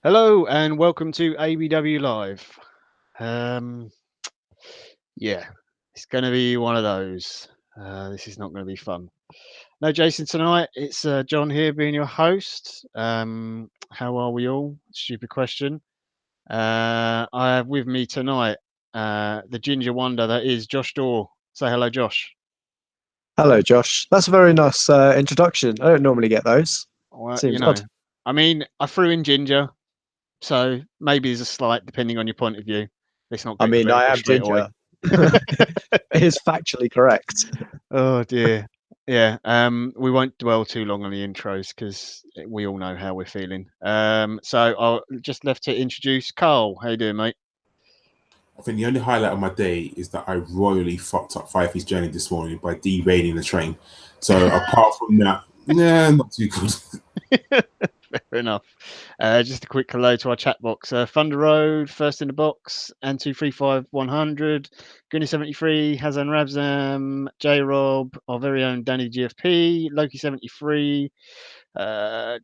Hello and welcome to ABW Live. Um, yeah, it's going to be one of those. This is not going to be fun. No, Jason, tonight it's John here being your host. How are we all? Stupid question. I have with me tonight the ginger wonder that is Josh Dorr. Say hello, Josh. Hello, Josh. That's a very nice introduction. I don't normally get those. Well, Seems odd. I mean, I threw in ginger, so maybe there's a slight, depending on your point of view. Let's not I get mean, I critical am straight away. ginger. It is factually correct. Oh dear. Yeah. We won't dwell too long on the intros because we all know how we're feeling. So I'll just left to introduce Carl. How you doing, mate? I think the only highlight of my day is that I royally fucked up Fifey's journey this morning by derailing the train. So apart from that, not too good. Fair enough. Just a quick hello to our chat box. Thunder Road, first in the box, and 235100, Gooney 73, Hazan Rabzam, J Rob, our very own Danny GFP, Loki 73,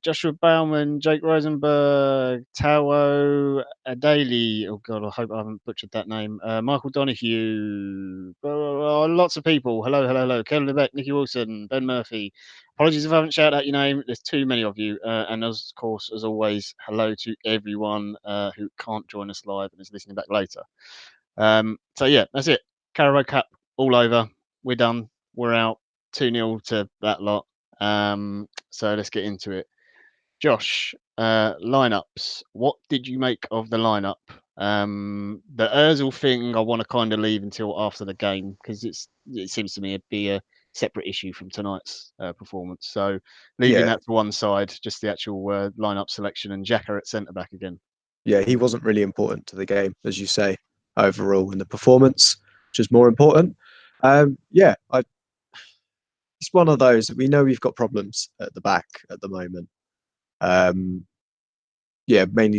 Joshua Bauman, Jake Rosenberg, Tawo Daly. Oh God, I hope I haven't butchered that name. Michael Donahue. Lots of people. Hello. Kevin Lebeck, Nicky Wilson, Ben Murphy. Apologies if I haven't shouted out your name. There's too many of you. And of course, as always, hello to everyone who can't join us live and is listening back later. So yeah, that's it. Carabao Cup all over. We're done. We're out. 2-0 to that lot. So let's get into it. Josh, lineups. What did you make of the lineup? The Özil thing I want to kind of leave until after the game because it seems to me to be a separate issue from tonight's performance. So leaving that to one side, just the actual lineup selection and Xhaka at centre back again. Yeah, he wasn't really important to the game, as you say, overall in the performance, which is more important. It's one of those that we know we've got problems at the back at the moment. Mainly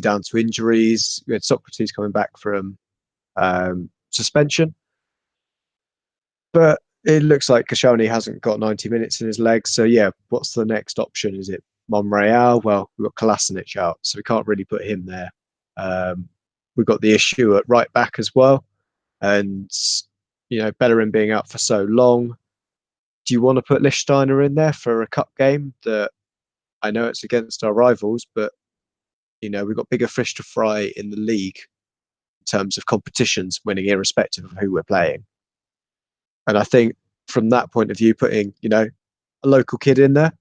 down to injuries. We had Socrates coming back from suspension. But it looks like Koscielny hasn't got 90 minutes in his legs. So, what's the next option? Is it Monreal? Well, we've got Kolasinac out, so we can't really put him there. We've got the issue at right back as well. And, Bellerin being out for so long. Do you want to put Lichtsteiner in there for a cup game that I know it's against our rivals, but, we've got bigger fish to fry in the league in terms of competitions winning irrespective of who we're playing. And I think from that point of view, putting, a local kid in there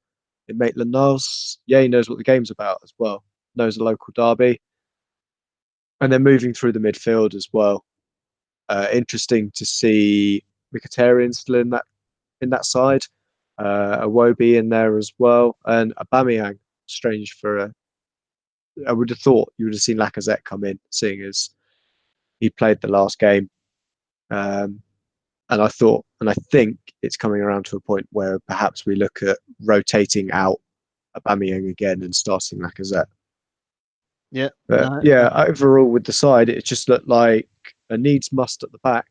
in Maitland-Niles, he knows what the game's about as well, knows a local derby. And then moving through the midfield as well. Interesting to see Mkhitaryan still in that side, Iwobi in there as well, and Aubameyang. Strange I would have thought you would have seen Lacazette come in, seeing as he played the last game. And I think it's coming around to a point where perhaps we look at rotating out Aubameyang again and starting Lacazette. Yeah. Overall with the side, it just looked like a needs must at the back,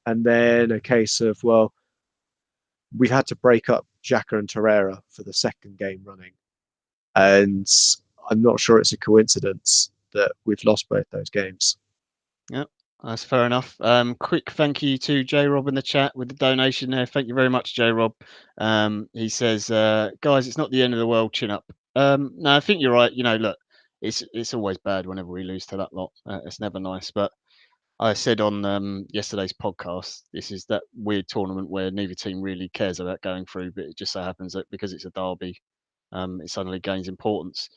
and then a case of, well, we had to break up Xhaka and Torreira for the second game running. And I'm not sure it's a coincidence that we've lost both those games. Yep. That's fair enough. Quick thank you to J Rob in the chat with the donation there. Thank you very much, J Rob. He says, guys, it's not the end of the world, chin up. No, I think you're right. Look, it's always bad whenever we lose to that lot. It's never nice. But I said on yesterday's podcast, this is that weird tournament where neither team really cares about going through, but it just so happens that because it's a derby, it suddenly gains importance.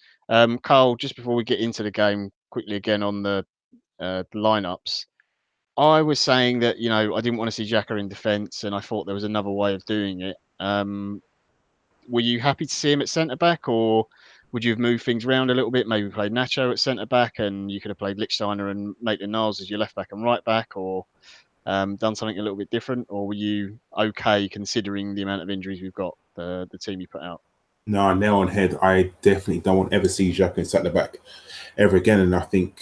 Carl, just before we get into the game, quickly again on the lineups. I was saying that I didn't want to see Xhaka in defence, and I thought there was another way of doing it. Were you happy to see him at centre back, or would you have moved things around a little bit? Maybe played Nacho at centre back, and you could have played Lichtsteiner and Maitland-Niles as your left back and right back, or done something a little bit different? Or were you okay considering the amount of injuries we've got, the team you put out? No, nail on head. I definitely don't want to ever see Xhaka in centre back ever again, and I think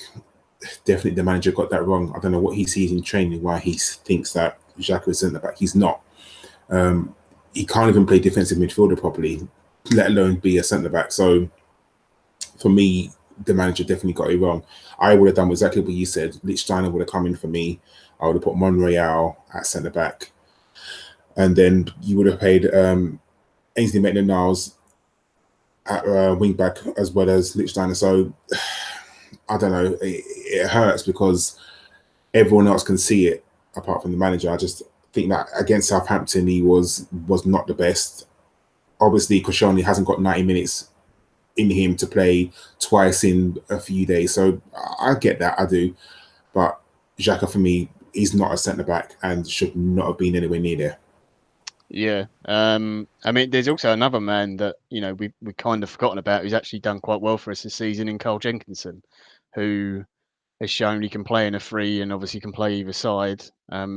definitely the manager got that wrong. I don't know what he sees in training, why he thinks that Xhaka is centre back. He's not. He can't even play defensive midfielder properly, let alone be a centre back. So for me, the manager definitely got it wrong. I would have done exactly what you said. Lichtsteiner would have come in for me. I would have put Monreal at centre back, and then you would have paid Ainsley Maitland-Niles at wing back as well as Lichtsteiner. So I don't know. It hurts because everyone else can see it apart from the manager. I just think that against Southampton he was not the best. Obviously, Koscielny hasn't got 90 minutes in him to play twice in a few days, so I get that, I do. But Xhaka, for me, he's not a centre back and should not have been anywhere near there. Yeah, I mean, there's also another man that we kind of forgotten about who's actually done quite well for us this season in Cole Jenkinson, who has shown he can play in a free and obviously can play either side.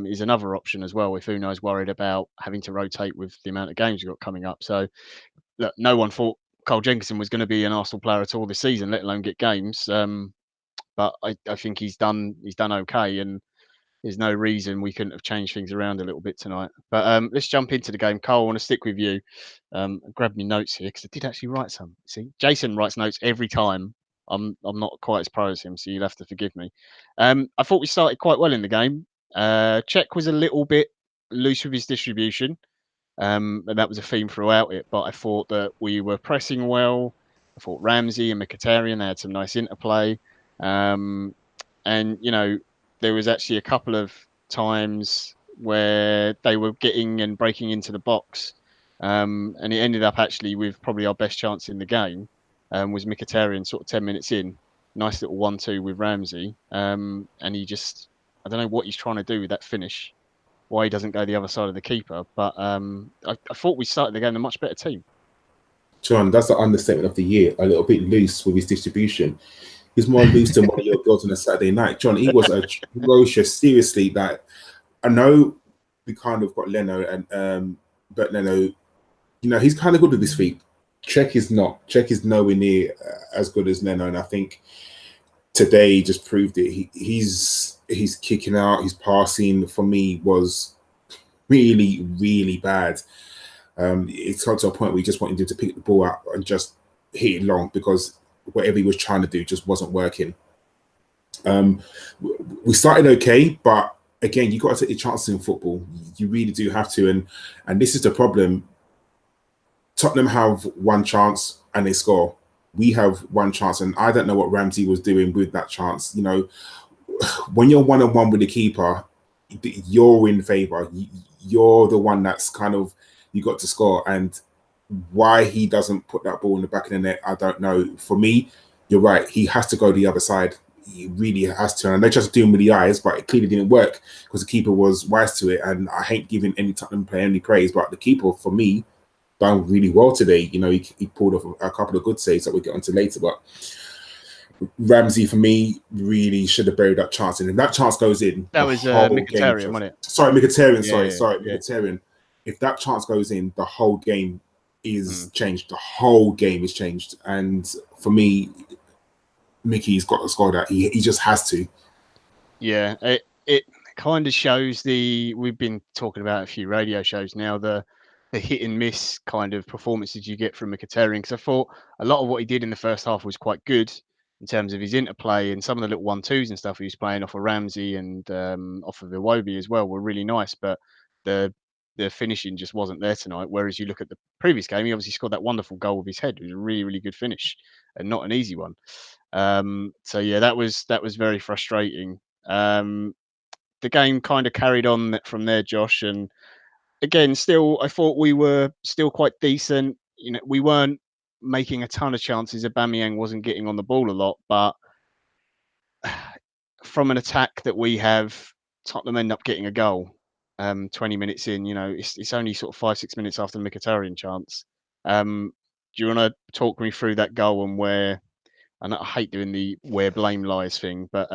Is another option as well if Unai's worried about having to rotate with the amount of games we've got coming up. So look, no one thought Cole Jenkinson was going to be an Arsenal player at all this season, let alone get games. But I think he's done okay, and there's no reason we couldn't have changed things around a little bit tonight. But let's jump into the game. Cole, I want to stick with you. Grab me notes here because I did actually write some. See, Jason writes notes every time. I'm not quite as pro as him, so you'll have to forgive me. I thought we started quite well in the game. Czech was a little bit loose with his distribution, and that was a theme throughout it. But I thought that we were pressing well. I thought Ramsey and Mkhitaryan had some nice interplay. And there was actually a couple of times where they were getting and breaking into the box, and it ended up actually with probably our best chance in the game. Was Mkhitaryan sort of 10 minutes in, nice little 1-2 with Ramsey, and he just, I don't know what he's trying to do with that finish, why he doesn't go the other side of the keeper, but I thought we started the game a much better team. John, that's the understatement of the year. A little bit loose with his distribution. He's more loose than one of your girls on a Saturday night. John, he was atrocious. Seriously, like, I know we kind of got Leno, and but Leno, he's kind of good with his feet. Czech is not. Czech is nowhere near as good as Leno, and I think today he just proved it. He's kicking out, his passing for me was really, really bad. It's got to a point where you just wanted him to pick the ball up and just hit it long because whatever he was trying to do just wasn't working. We started okay, but again, you got to take your chances in football. You really do have to, and this is the problem. Tottenham have one chance and they score. We have one chance, and I don't know what Ramsey was doing with that chance. When you're 1-on-1 with the keeper, you're in favour. You're the one that's kind of, you got to score, and why he doesn't put that ball in the back of the net, I don't know. For me, you're right. He has to go the other side. He really has to. And they just do him with the eyes, but it clearly didn't work because the keeper was wise to it. And I hate giving any Tottenham player any praise, but the keeper, for me, done really well today. He pulled off a couple of good saves that we'll get onto later. But Ramsey, for me, really should have buried that chance. And if that chance goes in, that was Mkhitaryan, wasn't it? Sorry, Mkhitaryan. Yeah. Mkhitaryan. If that chance goes in, the whole game is changed. The whole game is changed. And for me, Mickey's got to score that. He just has to. Yeah, it kind of shows we've been talking about a few radio shows now, the hit and miss kind of performances you get from Mkhitaryan, because I thought a lot of what he did in the first half was quite good in terms of his interplay, and some of the little 1-2s and stuff he was playing off of Ramsey and off of Iwobi as well were really nice, but the finishing just wasn't there tonight. Whereas you look at the previous game, he obviously scored that wonderful goal with his head. It was a really, really good finish and not an easy one. So yeah, that was very frustrating. The game kind of carried on from there, Josh, and again, still, I thought we were still quite decent. We weren't making a ton of chances. Aubameyang wasn't getting on the ball a lot, but from an attack that we have, Tottenham end up getting a goal. 20 minutes in, it's only sort of 5-6 minutes after the Mkhitaryan chance. Do you want to talk me through that goal and where? And I hate doing the where blame lies thing, but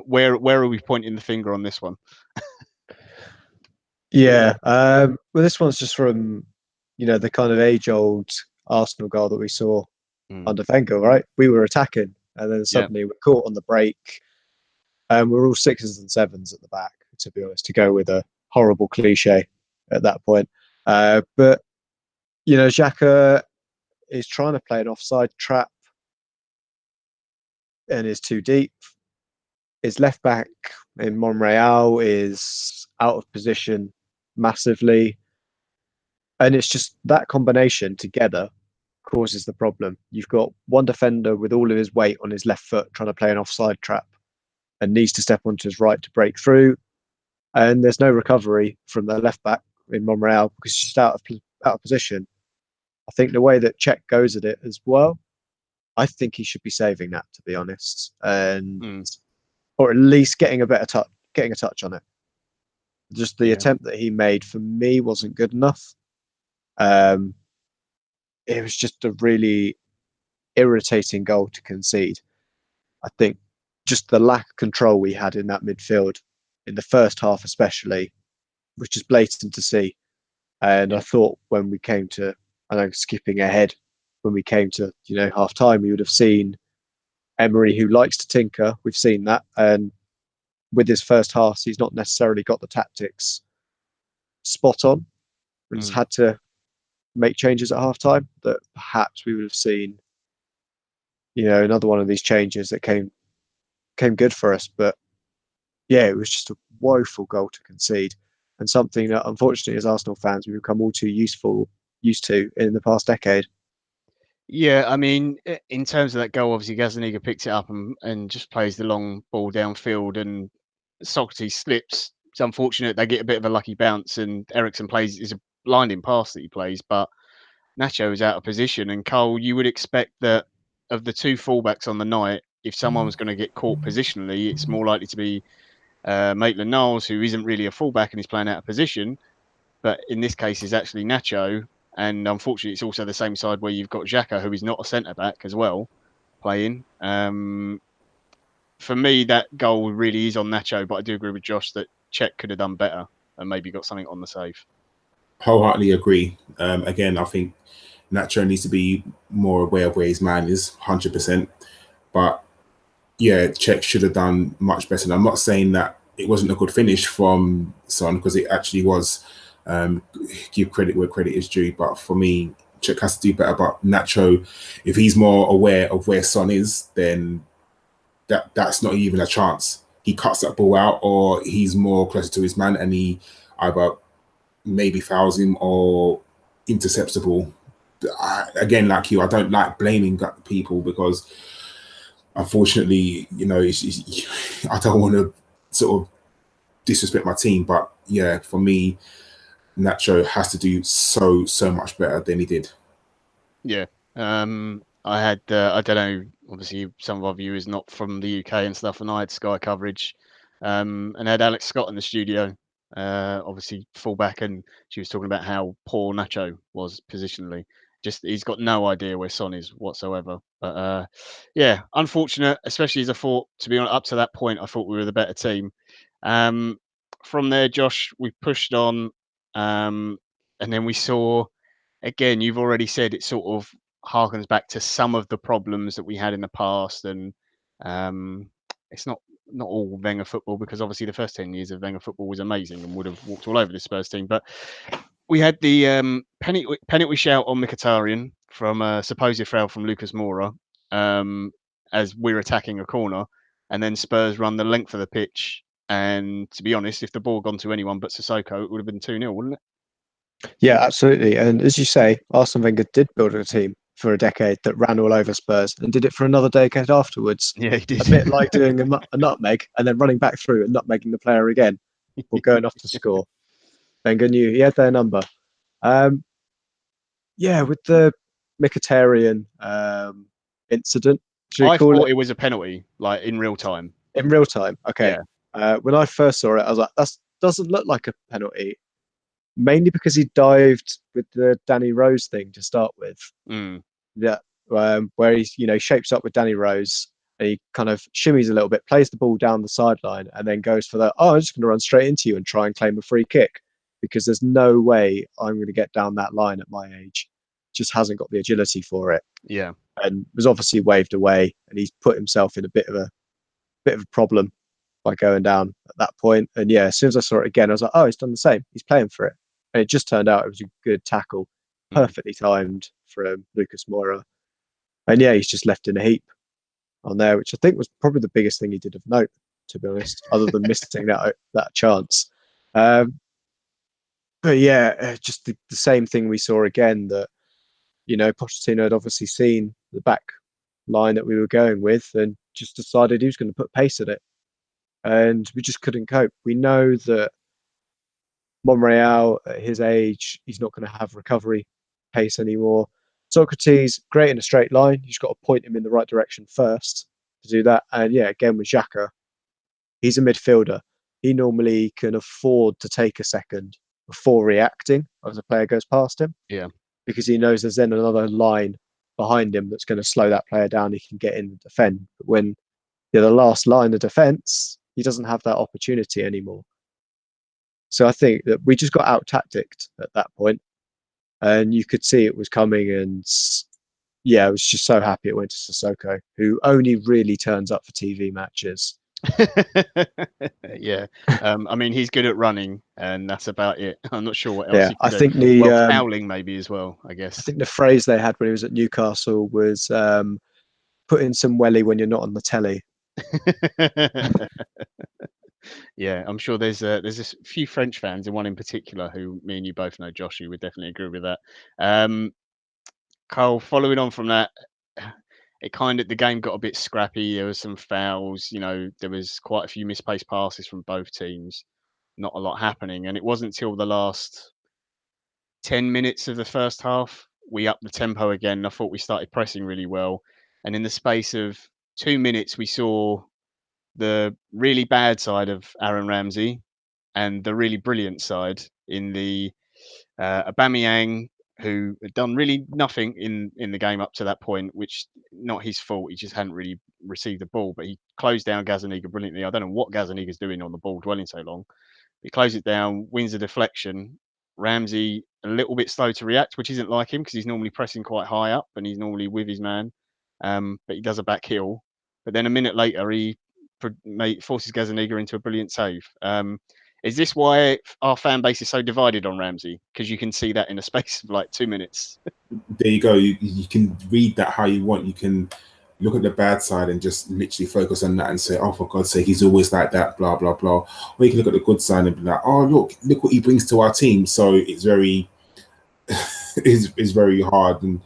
where are we pointing the finger on this one? Yeah. Well, this one's just from, the kind of age-old Arsenal goal that we saw under Wenger, right? We were attacking, and then suddenly we're caught on the break, and we're all 6s and 7s at the back, to be honest, to go with a horrible cliche at that point. But, Xhaka is trying to play an offside trap. and is too deep. His left back in Monreal is out of position massively. And it's just that combination together causes the problem. You've got one defender with all of his weight on his left foot trying to play an offside trap and needs to step onto his right to break through. And there's no recovery from the left back in Monreal because he's just out of position. I think the way that Czech goes at it as well, I think he should be saving that, to be honest, and or at least getting a touch on it. Just the attempt that he made for me wasn't good enough. It was just a really irritating goal to concede. I think just the lack of control we had in that midfield in the first half, especially, was just blatant to see. And I thought when we came to, I know skipping ahead, when we came to half time, we would have seen Emery, who likes to tinker. We've seen that, and with his first half, he's not necessarily got the tactics spot on, and has had to make changes at half time. That perhaps we would have seen, another one of these changes that came good for us. But yeah, it was just a woeful goal to concede, and something that unfortunately, as Arsenal fans, we've become all too used to in the past decade. Yeah, I mean, in terms of that goal, obviously Gazaniga picks it up and just plays the long ball downfield, and Socrates slips. It's unfortunate they get a bit of a lucky bounce, and Ericsson is a blinding pass that he plays, but Nacho is out of position. And Cole, you would expect that of the two fullbacks on the night, if someone was going to get caught positionally, it's more likely to be Maitland-Niles, who isn't really a fullback and is playing out of position, but in this case is actually Nacho. And unfortunately, it's also the same side where you've got Xhaka, who is not a centre back as well, playing. For me, that goal really is on Nacho, but I do agree with Josh that Czech could have done better and maybe got something on the save. Wholeheartedly agree. Again, I think Nacho needs to be more aware of where his man is, 100%. But yeah, Czech should have done much better. And I'm not saying that it wasn't a good finish from Son, because it actually was. Give credit where credit is due, but for me, Czech has to do better. But Nacho, if he's more aware of where Son is, then that's not even a chance. He cuts that ball out, or he's more closer to his man, and he either maybe fouls him or intercepts the ball. Again, like you, I don't like blaming people because, unfortunately, I don't want to sort of disrespect my team, but yeah, for me, Nacho has to do so much better than he did. Yeah. I had, I don't know, obviously some of our viewers not from the UK and stuff, and I had Sky coverage and had Alex Scott in the studio, obviously fullback, and she was talking about how poor Nacho was positionally. Just he's got no idea where Son is whatsoever. But yeah, unfortunate, especially as I thought, to be honest, up to that point, I thought we were the better team. From there, Josh, we pushed on, and then we saw, again, you've already said it sort of harkens back to some of the problems that we had in the past, and it's not all Wenger football, because obviously the first 10 years of Wenger football was amazing and would have walked all over the Spurs team. But we had the penalty shout on Mkhitaryan from a supposed foul from Lucas Moura, as we're attacking a corner, and then Spurs run the length of the pitch. And to be honest, if the ball had gone to anyone but Sissoko, it would have been 2-0, wouldn't it? Yeah, absolutely. And as you say, Arsene Wenger did build a team for a decade that ran all over Spurs, and did it for another decade afterwards. Yeah, he did. A bit like doing a nutmeg and then running back through and nutmegging the player again, or going off to score. Wenger knew he had their number. Yeah, with the Mkhitaryan incident, I thought it was a penalty, like in real time. In real time, okay. Yeah. When I first saw it, I was like, that doesn't look like a penalty. Mainly because he dived with the Danny Rose thing to start with. Yeah, where he shapes up with Danny Rose, and he kind of shimmies a little bit, plays the ball down the sideline, and then goes for I'm just going to run straight into you and try and claim a free kick, because there's no way I'm going to get down that line at my age. Just hasn't got the agility for it. Yeah, and was obviously waved away, and he's put himself in a bit of a problem by going down at that point. And yeah, as soon as I saw it again, I was like, oh, he's done the same. He's playing for it. And it just turned out it was a good tackle, perfectly timed from Lucas Moura. And yeah, he's just left in a heap. on there, which I think was probably the biggest thing he did of note, to be honest, other than missing that chance. But yeah, just the same thing we saw again, that, Pochettino had obviously seen the back line that we were going with and just decided he was going to put pace at it. And we just couldn't cope. We know that Monreal, at his age, he's not going to have recovery pace anymore. Socrates, great in a straight line. You've got to point him in the right direction first to do that. And yeah, again with Xhaka, he's a midfielder. He normally can afford to take a second before reacting as a player goes past him. Yeah. Because he knows there's then another line behind him that's going to slow that player down. He can get in and defend. But when you're the last line of defence, he doesn't have that opportunity anymore. So I think that we just got out-tacticked at that point, and you could see it was coming. And yeah, I was just so happy it went to Sissoko, who only really turns up for TV matches. Yeah, I mean, he's good at running, and that's about it. I'm not sure what else. Yeah, he I could think do. Well, fouling maybe as well, I I guess. think the phrase they had when he was at Newcastle was "put in some welly when you're not on the telly." Yeah, I'm sure there's a few French fans, and one in particular who me and you both know, Josh, who would definitely agree with that. Carl, following on from that, the game got a bit scrappy. There was some fouls. There was quite a few misplaced passes from both teams. Not a lot happening, and it wasn't till the last 10 minutes of the first half we upped the tempo again. I thought we started pressing really well, and in the space of 2 minutes, we saw the really bad side of Aaron Ramsey and the really brilliant side in the Aubameyang, who had done really nothing in the game up to that point, which not his fault. He just hadn't really received the ball, but he closed down Gazaniga brilliantly. I don't know what Gazaniga's doing on the ball, dwelling so long. He closes it down, wins a deflection. Ramsey a little bit slow to react, which isn't like him because he's normally pressing quite high up and he's normally with his man. But he does a back heel. But then a minute later, he forces Gazaniga into a brilliant save. Is this why our fan base is so divided on Ramsey? Because you can see that in a space of like 2 minutes. There you go. You can read that how you want. You can look at the bad side and just literally focus on that and say, oh, for God's sake, he's always like that, blah, blah, blah. Or you can look at the good side and be like, oh, look what he brings to our team. So it's very, it's very hard. And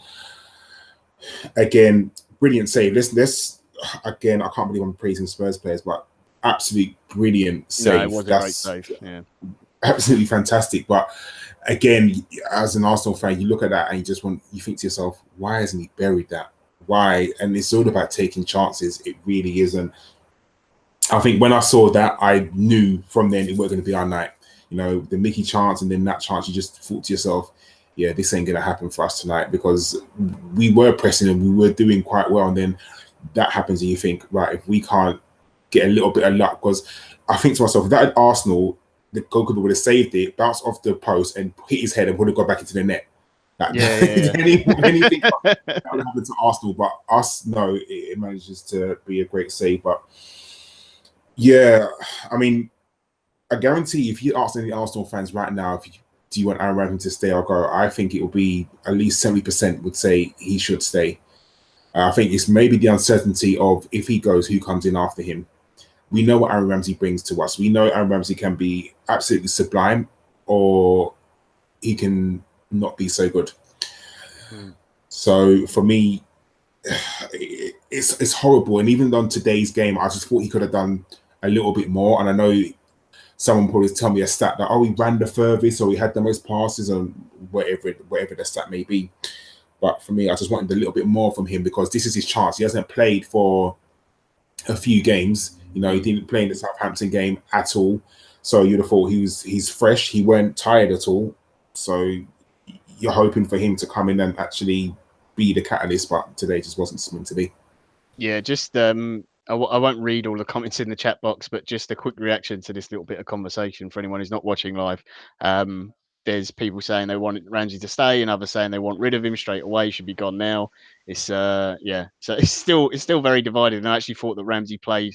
again, brilliant save. This again, I can't believe I'm praising Spurs players, but absolutely brilliant save. No, it was a great save. Yeah, absolutely fantastic. But again, as an Arsenal fan, you look at that and you think to yourself, why hasn't he buried that? Why? And it's all about taking chances. It really isn't. I think when I saw that, I knew from then it wasn't going to be our night. The Mickey chance and then that chance, you just thought to yourself, yeah, this ain't going to happen for us tonight, because we were pressing and we were doing quite well. And then that happens and you think, right, if we can't get a little bit of luck, because I think to myself, if that had Arsenal, the goalkeeper would have saved it, bounced off the post and hit his head and would have got back into the net. Anything that would happen to Arsenal, but us, no, it manages to be a great save. But yeah, I mean, I guarantee if you ask any Arsenal fans right now, do you want Aaron Ramsey to stay or go, I think it will be at least 70% would say he should stay. I think it's maybe the uncertainty of if he goes, who comes in after him. We know what Aaron Ramsey brings to us. We know Aaron Ramsey can be absolutely sublime, or he can not be so good. So for me, it's horrible. And even on today's game, I just thought he could have done a little bit more. And I know someone probably tell me a stat that, oh, he ran the furthest or he had the most passes, or whatever the stat may be. But for me, I just wanted a little bit more from him, because this is his chance. He hasn't played for a few games. He didn't play in the Southampton game at all. So you'd have thought he's fresh. He weren't tired at all. So you're hoping for him to come in and actually be the catalyst, but today just wasn't something to be. Yeah, just I won't read all the comments in the chat box, but just a quick reaction to this little bit of conversation for anyone who's not watching live. There's people saying they want Ramsey to stay, and others saying they want rid of him straight away. Should be gone now. It's so it's still very divided. And I actually thought that Ramsey played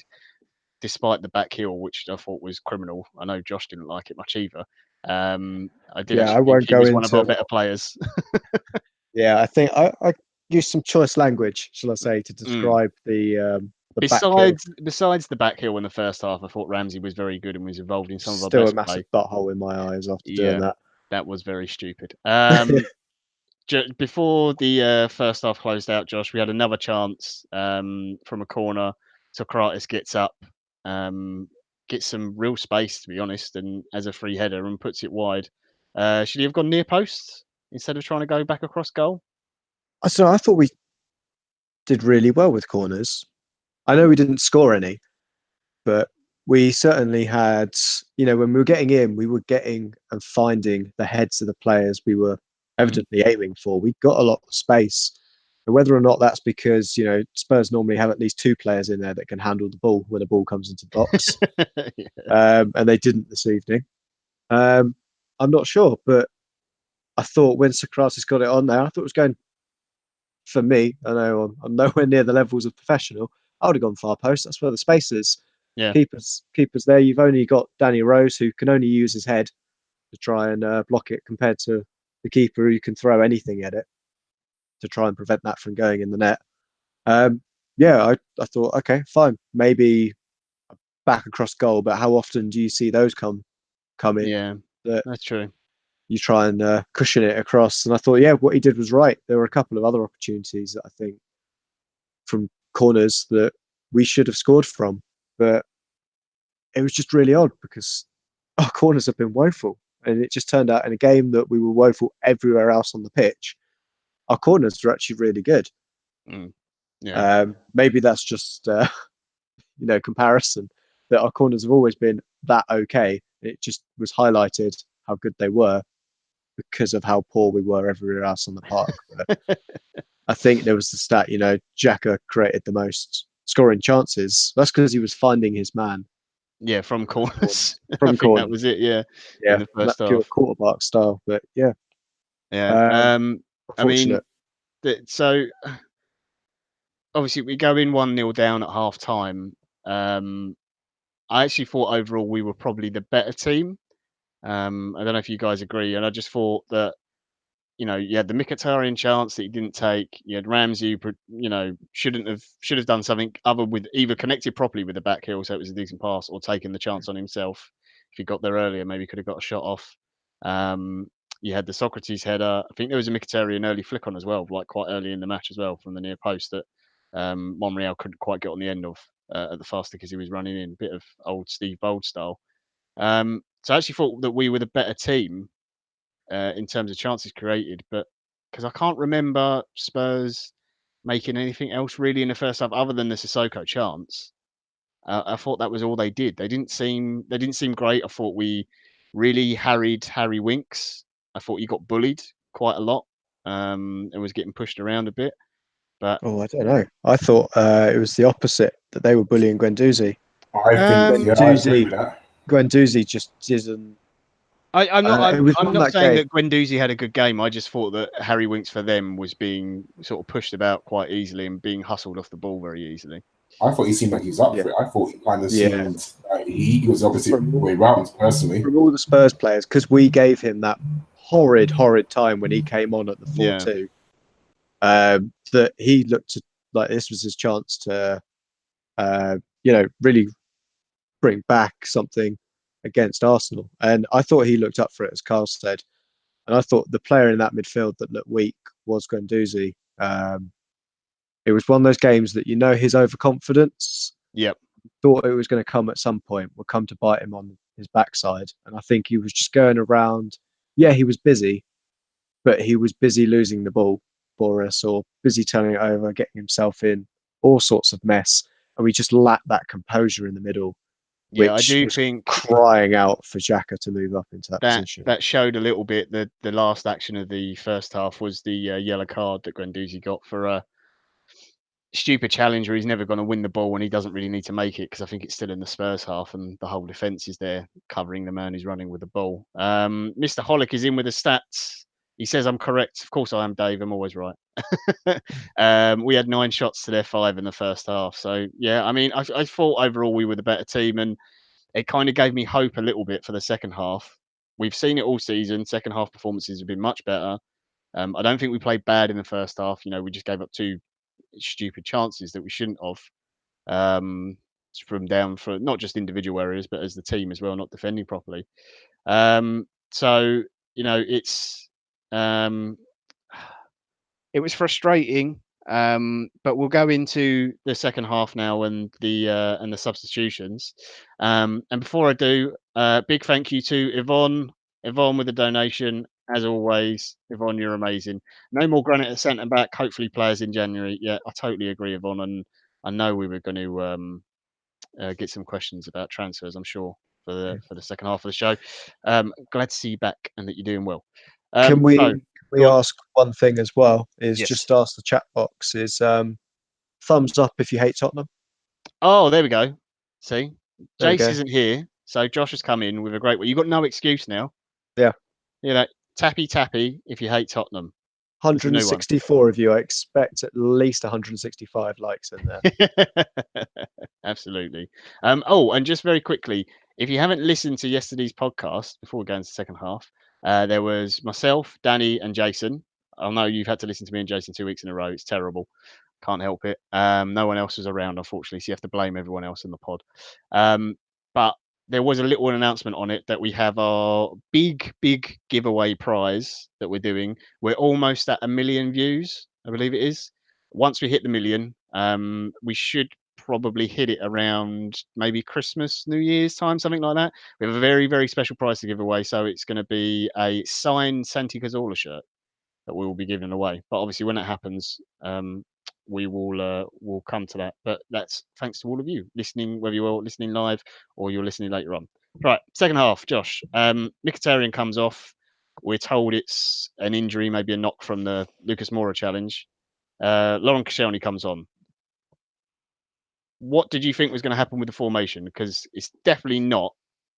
despite the back heel, which I thought was criminal. I know Josh didn't like it much either. I did. Yeah, actually I won't think he go was one of our into. better players. Yeah, I think I use some choice language, shall I say, to describe the back heel. Besides the back heel in the first half, I thought Ramsey was very good and was involved in some of our Still a best massive play. butthole in my eyes after doing that. That was very stupid. Before the first half closed out, Josh, we had another chance from a corner. Socrates gets up, gets some real space, to be honest, and as a free header and puts it wide. Should he have gone near post instead of trying to go back across goal? I thought we did really well with corners. I know we didn't score any, but we certainly had, when we were getting in, we were getting and finding the heads of the players we were evidently aiming for. We got a lot of space. And whether or not that's because, Spurs normally have at least 2 players in there that can handle the ball when the ball comes into the box. And they didn't this evening. I'm not sure, but I thought when Socrates got it on there, I thought it was going, for me, I know I'm nowhere near the levels of professional. I would have gone far post. That's where the space is. Yeah. Keepers there. You've only got Danny Rose, who can only use his head to try and block it, compared to the keeper who can throw anything at it to try and prevent that from going in the net. I thought, okay, fine, maybe back across goal, but how often do you see those come in? Yeah, that's true. You try and cushion it across. And I thought, what he did was right. There were a couple of other opportunities that I think from corners that we should have scored from, but it was just really odd because our corners have been woeful. And it just turned out in a game that we were woeful everywhere else on the pitch, our corners are actually really good. Yeah. Maybe that's just, comparison, that our corners have always been that okay. It just was highlighted how good they were because of how poor we were everywhere else on the park. But I think there was the stat, Xhaka created the most scoring chances. That's because he was finding his man. Yeah, from corners. From I think that was it. Yeah, in the first that pure half. quarterback style. But yeah. I mean, so obviously we go in 1-0 down at half time. I actually thought overall we were probably the better team. I don't know if you guys agree, and I just thought that you had the Mkhitaryan chance that he didn't take. You had Ramsey, should have done something other with either connected properly with the back heel, so it was a decent pass, or taken the chance on himself. If he got there earlier, maybe could have got a shot off. You had the Socrates header. I think there was a Mkhitaryan early flick on as well, like quite early in the match as well, from the near post that Monreal couldn't quite get on the end of at the faster because he was running in, bit of old Steve Bold style. So I actually thought that we were the better team in terms of chances created, but because I can't remember Spurs making anything else really in the first half other than the Sissoko chance. I thought that was all they did. They didn't seem great. I thought we really harried Harry Winks. I thought he got bullied quite a lot and was getting pushed around a bit. But I don't know. I thought it was the opposite, that they were bullying Guendouzi. I think, I agree with that. Guendouzi just didn't. I'm not saying game. that Guendouzi had a good game. I just thought that Harry Winks for them was being sort of pushed about quite easily and being hustled off the ball very easily. I thought he seemed like he was up for it. I thought he kind of seemed like he was opposite way round, personally. From all the Spurs players, because we gave him that horrid time when he came on at the 4-2, that he looked like this was his chance to, really bring back something against Arsenal. And I thought he looked up for it, as Carl said. And I thought the player in that midfield that looked weak was Guendouzi. It was one of those games that his overconfidence. Yep. Thought it was going to come at some point, would come to bite him on his backside. And I think he was just going around. Yeah, he was busy, but he was busy losing the ball for us, or busy turning it over, getting himself in all sorts of mess. And we just lacked that composure in the middle. Yeah, I which do was think crying out for Xhaka to move up into that position. That showed a little bit. The last action of the first half was the yellow card that Guendouzi got for a stupid challenge where he's never going to win the ball and he doesn't really need to make it because I think it's still in the Spurs half and the whole defence is there covering the man who's running with the ball. Mr. Hollick is in with the stats. He says I'm correct. Of course I am, Dave. I'm always right. We had 9 shots to their 5 in the first half. So, yeah, I mean, I thought overall we were the better team and it kind of gave me hope a little bit for the second half. We've seen it all season. Second half performances have been much better. I don't think we played bad in the first half. We just gave up 2 stupid chances that we shouldn't have. From down for not just individual areas, but as the team as well, not defending properly. So it's it was frustrating. But we'll go into the second half now and the substitutions. And before I do, big thank you to Yvonne. Yvonne with the donation, as always. Yvonne, you're amazing. No more Granite at centre back. Hopefully, players in January. Yeah, I totally agree, Yvonne. And I know we were going to get some questions about transfers, I'm sure, for the second half of the show. Glad to see you back and that you're doing well. Can we go on. ask one thing as well? Is Yes. just ask the chat box. Is thumbs up if you hate Tottenham? Oh, there we go. See, There we Jace go. isn't here, so Josh has come in with a great one. You've got no excuse now. Yeah. Tappy if you hate Tottenham. It's a new one. 164 of you. I expect at least 165 likes in there. Absolutely. And just very quickly, if you haven't listened to yesterday's podcast before we go into the second half, there was myself, Danny, and Jason. I know you've had to listen to me and Jason 2 weeks in a row. It's terrible. Can't help it. No one else was around, unfortunately, so you have to blame everyone else in the pod. But there was a little announcement on it that we have our big giveaway prize that we're doing. We're almost at 1 million views, I believe it is. Once we hit the 1 million, we should probably hit it around maybe Christmas, New Year's time, something like that. We have a very, very special prize to give away. So it's going to be a signed Santi Cazorla shirt that we will be giving away. But obviously, when it happens, we will come to that. But that's thanks to all of you listening, whether you're listening live or you're listening later on. Right, second half, Josh. Mkhitaryan comes off. We're told it's an injury, maybe a knock from the Lucas Moura challenge. Laurent Koscielny comes on. What did you think was going to happen with the formation? Because it's definitely not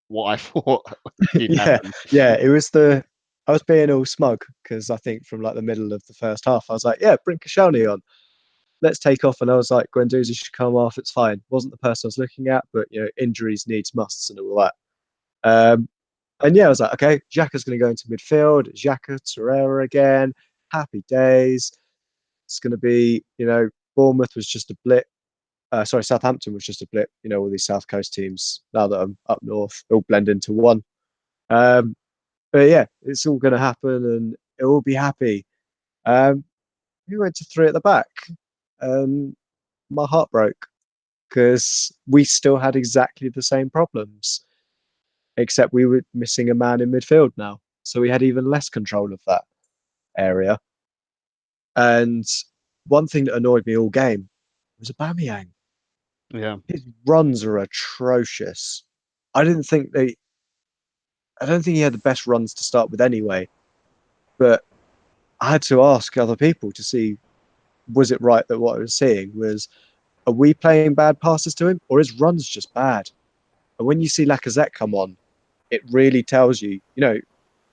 what I thought did happen. Yeah. It was I was being all smug because I think from like the middle of the first half, I was like, yeah, bring Koscielny on. Let's take off. And I was like, Guendouzi should come off. It's fine. Wasn't the person I was looking at, but injuries needs musts and all that. And yeah, I was like, okay, Xhaka's going to go into midfield. Xhaka, Torreira again. Happy days. It's going to be, Bournemouth was just a blip. Southampton was just a blip. All these South Coast teams, now that I'm up north, all blend into one. But yeah, it's all going to happen and it will be happy. We went to 3 at the back. My heart broke because we still had exactly the same problems, except we were missing a man in midfield now. So we had even less control of that area. And one thing that annoyed me all game was Aubameyang. Yeah. His runs are atrocious. I don't think he had the best runs to start with anyway. But I had to ask other people to see, was it right that what I was seeing was, are we playing bad passes to him or his run's just bad? And when you see Lacazette come on, it really tells you,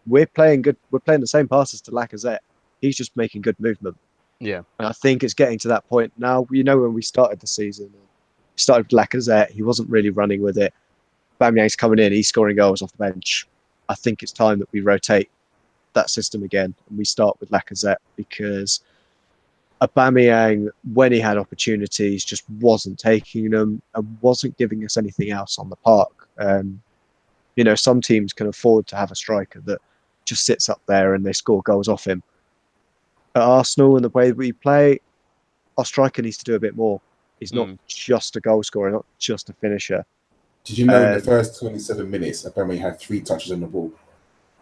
we're playing the same passes to Lacazette. He's just making good movement. Yeah. And I think it's getting to that point now. When we started the season, we started with Lacazette. He wasn't really running with it. Aubameyang's coming in. He's scoring goals off the bench. I think it's time that we rotate that system again and we start with Lacazette, because Aubameyang, when he had opportunities, just wasn't taking them and wasn't giving us anything else on the park. Some teams can afford to have a striker that just sits up there and they score goals off him. At Arsenal and the way we play, our striker needs to do a bit more. He's not just a goal scorer, not just a finisher. Did you know in the first 27 minutes, Aubameyang had 3 touches on the ball?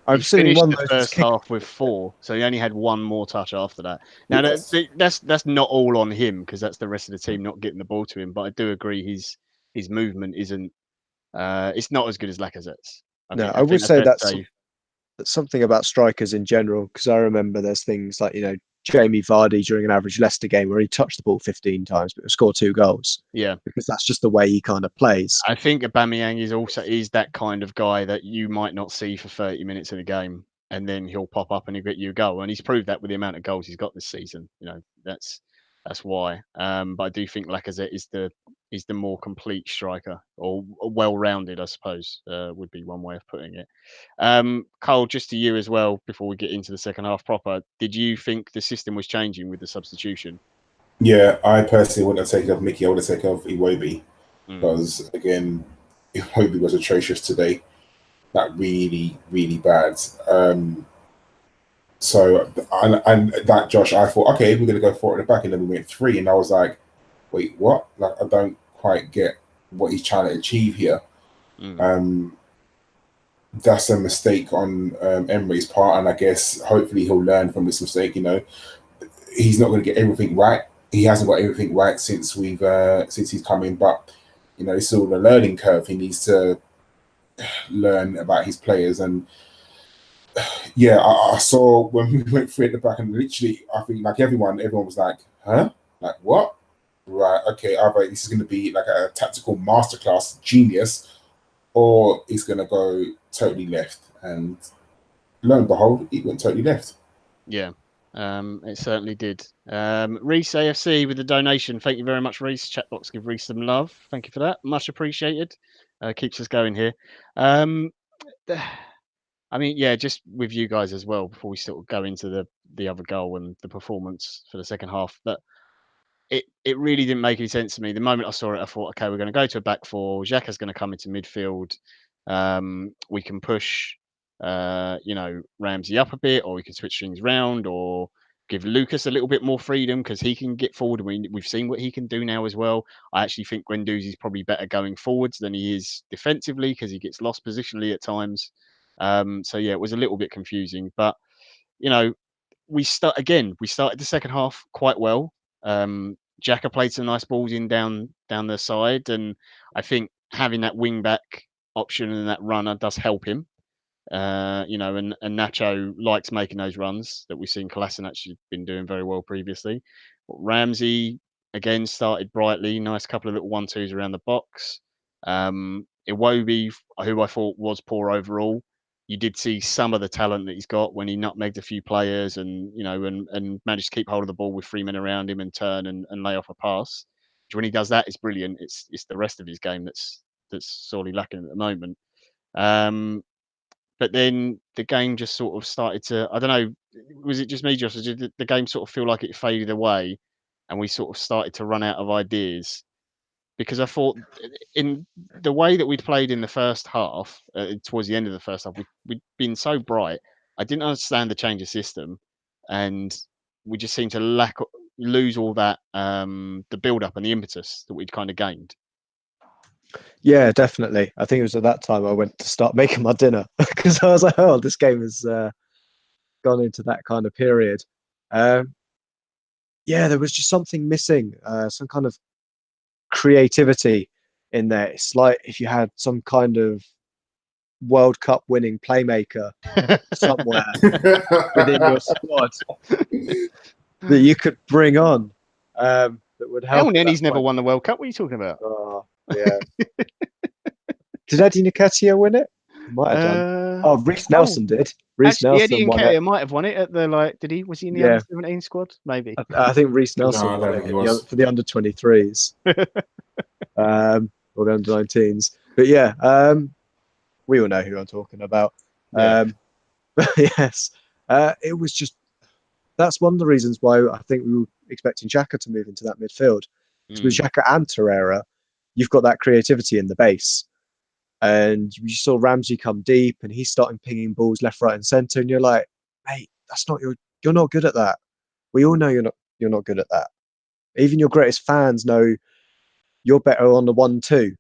I've seen finished one the first half with 4, so he only had 1 more touch after that. Now Yes. that's not all on him, because that's the rest of the team not getting the ball to him. But I do agree his movement isn't. It's not as good as Lacazette's. I would say that's something about strikers in general, because I remember there's things like Jamie Vardy during an average Leicester game where he touched the ball 15 times but scored 2 goals. Yeah, because that's just the way he kind of plays. I think Aubameyang is that kind of guy that you might not see for 30 minutes in a game, and then he'll pop up and he'll get you a goal. And he's proved that with the amount of goals he's got this season. That's why. But I do think Lacazette is the is the more complete striker, or well-rounded, I suppose, would be one way of putting it. Cole, just to you as well, before we get into the second half proper, did you think the system was changing with the substitution? Yeah, I personally wouldn't have taken off Mickey. I would have taken off Iwobi Mm. because, again, Iwobi was atrocious today. Like, really, really bad. So, and that, Josh, I thought, okay, we're going to go 4 at the back, and then we went 3, and I was like, wait, what? Like, I don't quite get what he's trying to achieve here. Mm. That's a mistake on Emery's part, and I guess hopefully he'll learn from this mistake. You know, he's not going to get everything right. He hasn't got everything right since he's come in, but you know, it's all a learning curve. He needs to learn about his players, and yeah, I saw when we went through at the back, and literally, I think like everyone was like, "Huh? Like what? Right? Okay, either this is going to be like a tactical masterclass genius, or it's going to go totally left." And lo and behold, it went totally left. Yeah, it certainly did. Reese AFC with the donation. Thank you very much, Reese. Chat box, give Reese some love. Thank you for that. Much appreciated. Keeps us going here. I mean, yeah, just with you guys as well, before we sort of go into the other goal and the performance for the second half, that it really didn't make any sense to me. The moment I saw it, I thought, okay, we're going to go to a back four. Xhaka's going to come into midfield. We can push, Ramsey up a bit, or we can switch things round, or give Lucas a little bit more freedom because he can get forward. We've seen what he can do now as well. I actually think Guendouzi's probably better going forwards than he is defensively because he gets lost positionally at times. So yeah, it was a little bit confusing, but you know, we started the second half quite well. Xhaka played some nice balls in down the side, and I think having that wing back option and that runner does help him. And Nacho likes making those runs that we've seen Kolasinac been doing very well previously. Ramsey again started brightly, nice couple of little 1-2s around the box. Iwobi, who I thought was poor overall, you did see some of the talent that he's got when he nutmegged a few players and managed to keep hold of the ball with 3 men around him and turn and lay off a pass. Which when he does that, it's brilliant. It's the rest of his game that's sorely lacking at the moment. But then the game just sort of started to, I don't know, was it just me, Josh, or did the game sort of feel like it faded away and we sort of started to run out of ideas? Because I thought in the way that we'd played in the first half, towards the end of the first half, we'd been so bright. I didn't understand the change of system, and we just seemed to lose all that, the build up and the impetus that we'd kind of gained. Yeah, definitely. I think it was at that time I went to start making my dinner because I was like, oh, this game has gone into that kind of period. Yeah, there was just something missing, some kind of creativity in there. It's like if you had some kind of World Cup winning playmaker somewhere within your squad that you could bring on, that would help. Hell, Nenny's never won the World Cup. What are you talking about? Oh, yeah. Did Eddie Nketiah win it? He might have done. Oh, Reece Nelson did. Reece Actually, Nelson Eddie won it. Nketiah might have won it at the did he? Was he in the under 17 squad? Maybe. I think Reece Nelson No, I won don't it think he was. for the under 23s, or the under 19s. But yeah, we all know who I'm talking about. Yeah. But yes, it was just, that's one of the reasons why I think we were expecting Xhaka to move into that midfield. Because with Xhaka and Torreira, you've got that creativity in the base. And you saw Ramsey come deep and he's starting pinging balls left, right, and centre. And you're like, mate, that's not you're not good at that. We all know you're not good at that. Even your greatest fans know you're better on the 1-2.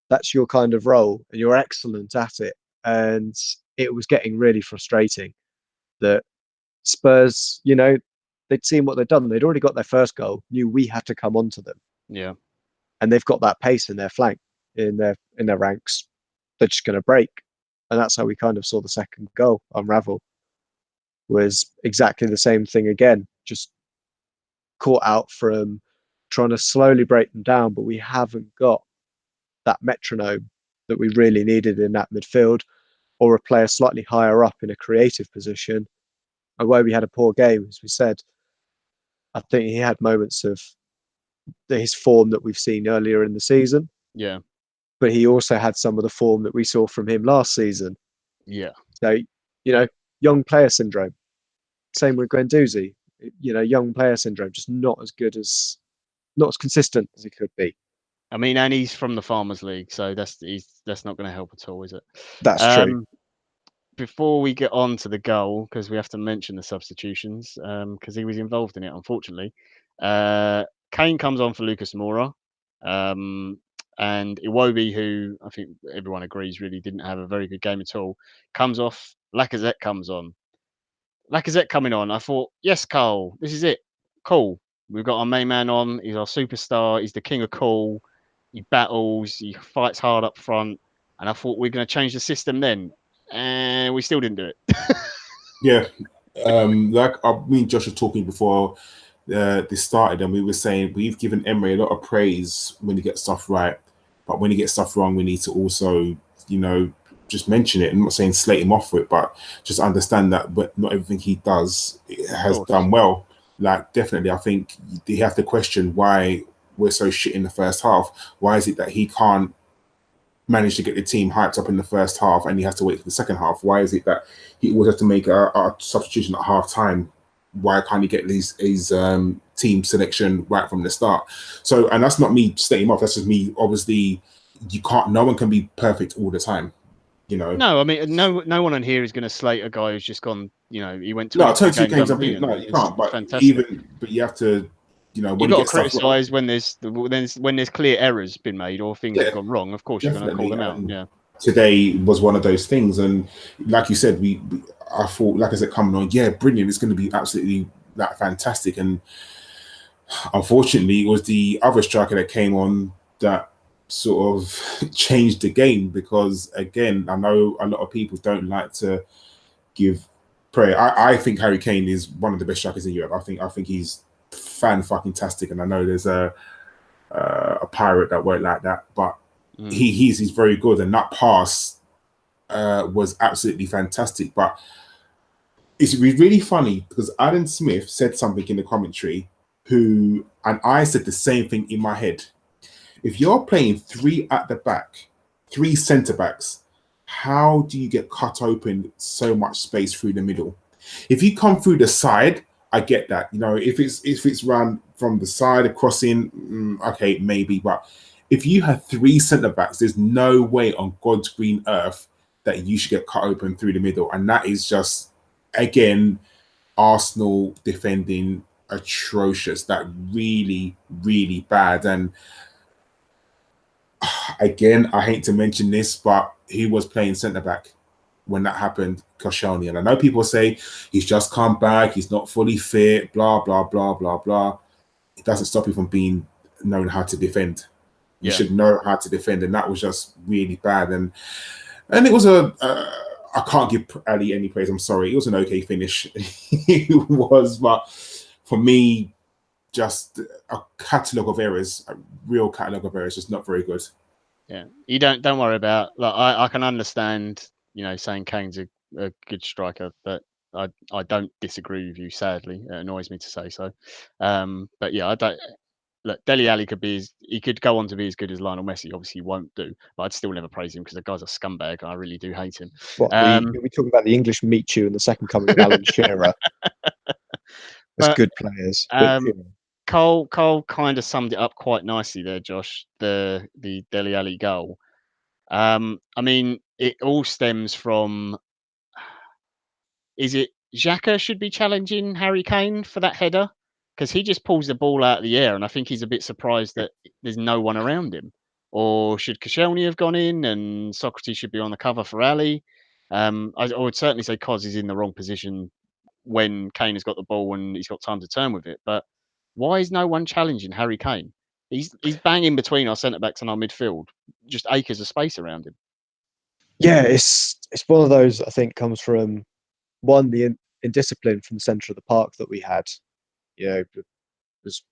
That's your kind of role, and you're excellent at it. And it was getting really frustrating that Spurs, they'd seen what they'd done. They'd already got their first goal, knew we had to come onto them. Yeah. And they've got that pace in their flank, in their ranks. They're just going to break. And that's how we kind of saw the second goal unravel. Was exactly the same thing again, just caught out from trying to slowly break them down, but we haven't got that metronome that we really needed in that midfield, or a player slightly higher up in a creative position. And where we had a poor game, as we said, I think he had moments of his form that we've seen earlier in the season, Yeah. but he also had some of the form that we saw from him last season. Yeah. So, young player syndrome. Same with Guendouzi. Young player syndrome, just not as consistent as he could be. I mean, and he's from the Farmers League, so that's not going to help at all, is it? That's true. Before we get on to the goal, because we have to mention the substitutions, because he was involved in it, unfortunately. Kane comes on for Lucas Moura, and Iwobi, who I think everyone agrees really didn't have a very good game at all, comes off. Lacazette comes on. Lacazette coming on. I thought, yes, Carl, this is it. Cool. We've got our main man on. He's our superstar. He's the king of cool. He battles. He fights hard up front. And I thought we're going to change the system then, and we still didn't do it. Yeah, like me and Josh were talking before this started, and we were saying we've given Emery a lot of praise when he gets stuff right, but when he gets stuff wrong, we need to also, just mention it. I'm not saying slate him off for it, but just understand that, but not everything he does has done well. Like, definitely, I think you have to question why we're so shit in the first half. Why is it that he can't manage to get the team hyped up in the first half and he has to wait for the second half? Why is it that he always has to make a substitution at half time? Why can't he get his team selection right from the start? So, and that's not me stating him off. That's just me. Obviously, no one can be perfect all the time. No, I mean, no one on here is going to slate a guy who's just gone. He went 22 games games unbeaten. No, you can't. But fantastic. But you have to. When you've got to criticise when there's clear errors been made or things have gone wrong. Of course, you're going to call them out. Yeah. Today was one of those things, and like you said, I thought, like I said, coming on, yeah, brilliant. It's going to be absolutely fantastic, and unfortunately, it was the other striker that came on that sort of changed the game, because again, I know a lot of people don't like to give prayer. I think Harry Kane is one of the best strikers in Europe. I think he's fan-fucking-tastic, and I know there's a pirate that won't like that, but he's very good, and that pass was absolutely fantastic. But it's really funny because Adam Smith said something in the commentary, and I said the same thing in my head. If you're playing three at the back, three centre backs, how do you get cut open so much space through the middle? If you come through the side, I get that. If it's run from the side, across in, okay, maybe. But if you have three centre backs, there's no way on God's green earth that you should get cut open through the middle. And that is just, again, Arsenal defending atrocious. That really, really bad. And again, I hate to mention this, but he was playing centre back when that happened, Koscielny. And I know people say he's just come back, he's not fully fit, blah, blah, blah, blah, blah. It doesn't stop you from knowing how to defend. You should know how to defend, and that was just really bad. And it was I can't give Ali any praise, I'm sorry. It was an okay finish. It was, but for me, just a catalogue of errors, a real catalogue of errors, just not very good. Yeah, you don't worry about. Like, I can understand, saying Kane's a good striker, but I don't disagree with you. Sadly, it annoys me to say so. But yeah, I don't. Look, Dele Alli he could go on to be as good as Lionel Messi. Obviously, he won't do, but I'd still never praise him because the guy's a scumbag. I really do hate him. What, we talking about the English Michu and the second coming of Alan Shearer as good players. Cole kind of summed it up quite nicely there, Josh. The Dele Alli goal. I mean, it all stems from. Is it Xhaka should be challenging Harry Kane for that header? Because he just pulls the ball out of the air, and I think he's a bit surprised that there's no one around him. Or should Koscielny have gone in, and Socrates should be on the cover for Ali? I would certainly say Cos is in the wrong position when Kane has got the ball and he's got time to turn with it. But why is no one challenging Harry Kane? He's banging between our centre backs and our midfield, just acres of space around him. Yeah, it's one of those. I think comes from one, the indiscipline from the centre of the park that we had. As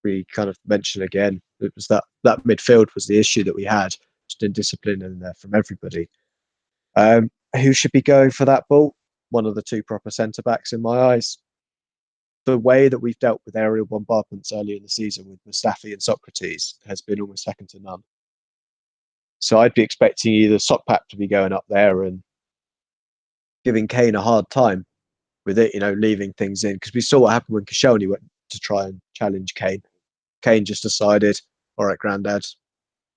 we kind of mentioned again, it was that midfield was the issue that we had, just indiscipline in there from everybody. Who should be going for that ball? One of the two proper centre backs in my eyes. the way that we've dealt with aerial bombardments earlier in the season with Mustafi and Socrates has been almost second to none. So I'd be expecting either Sokpap to be going up there and giving Kane a hard time with it, leaving things in, because we saw what happened when Koscielny went to try and challenge Kane. Kane just decided, all right, Grandad,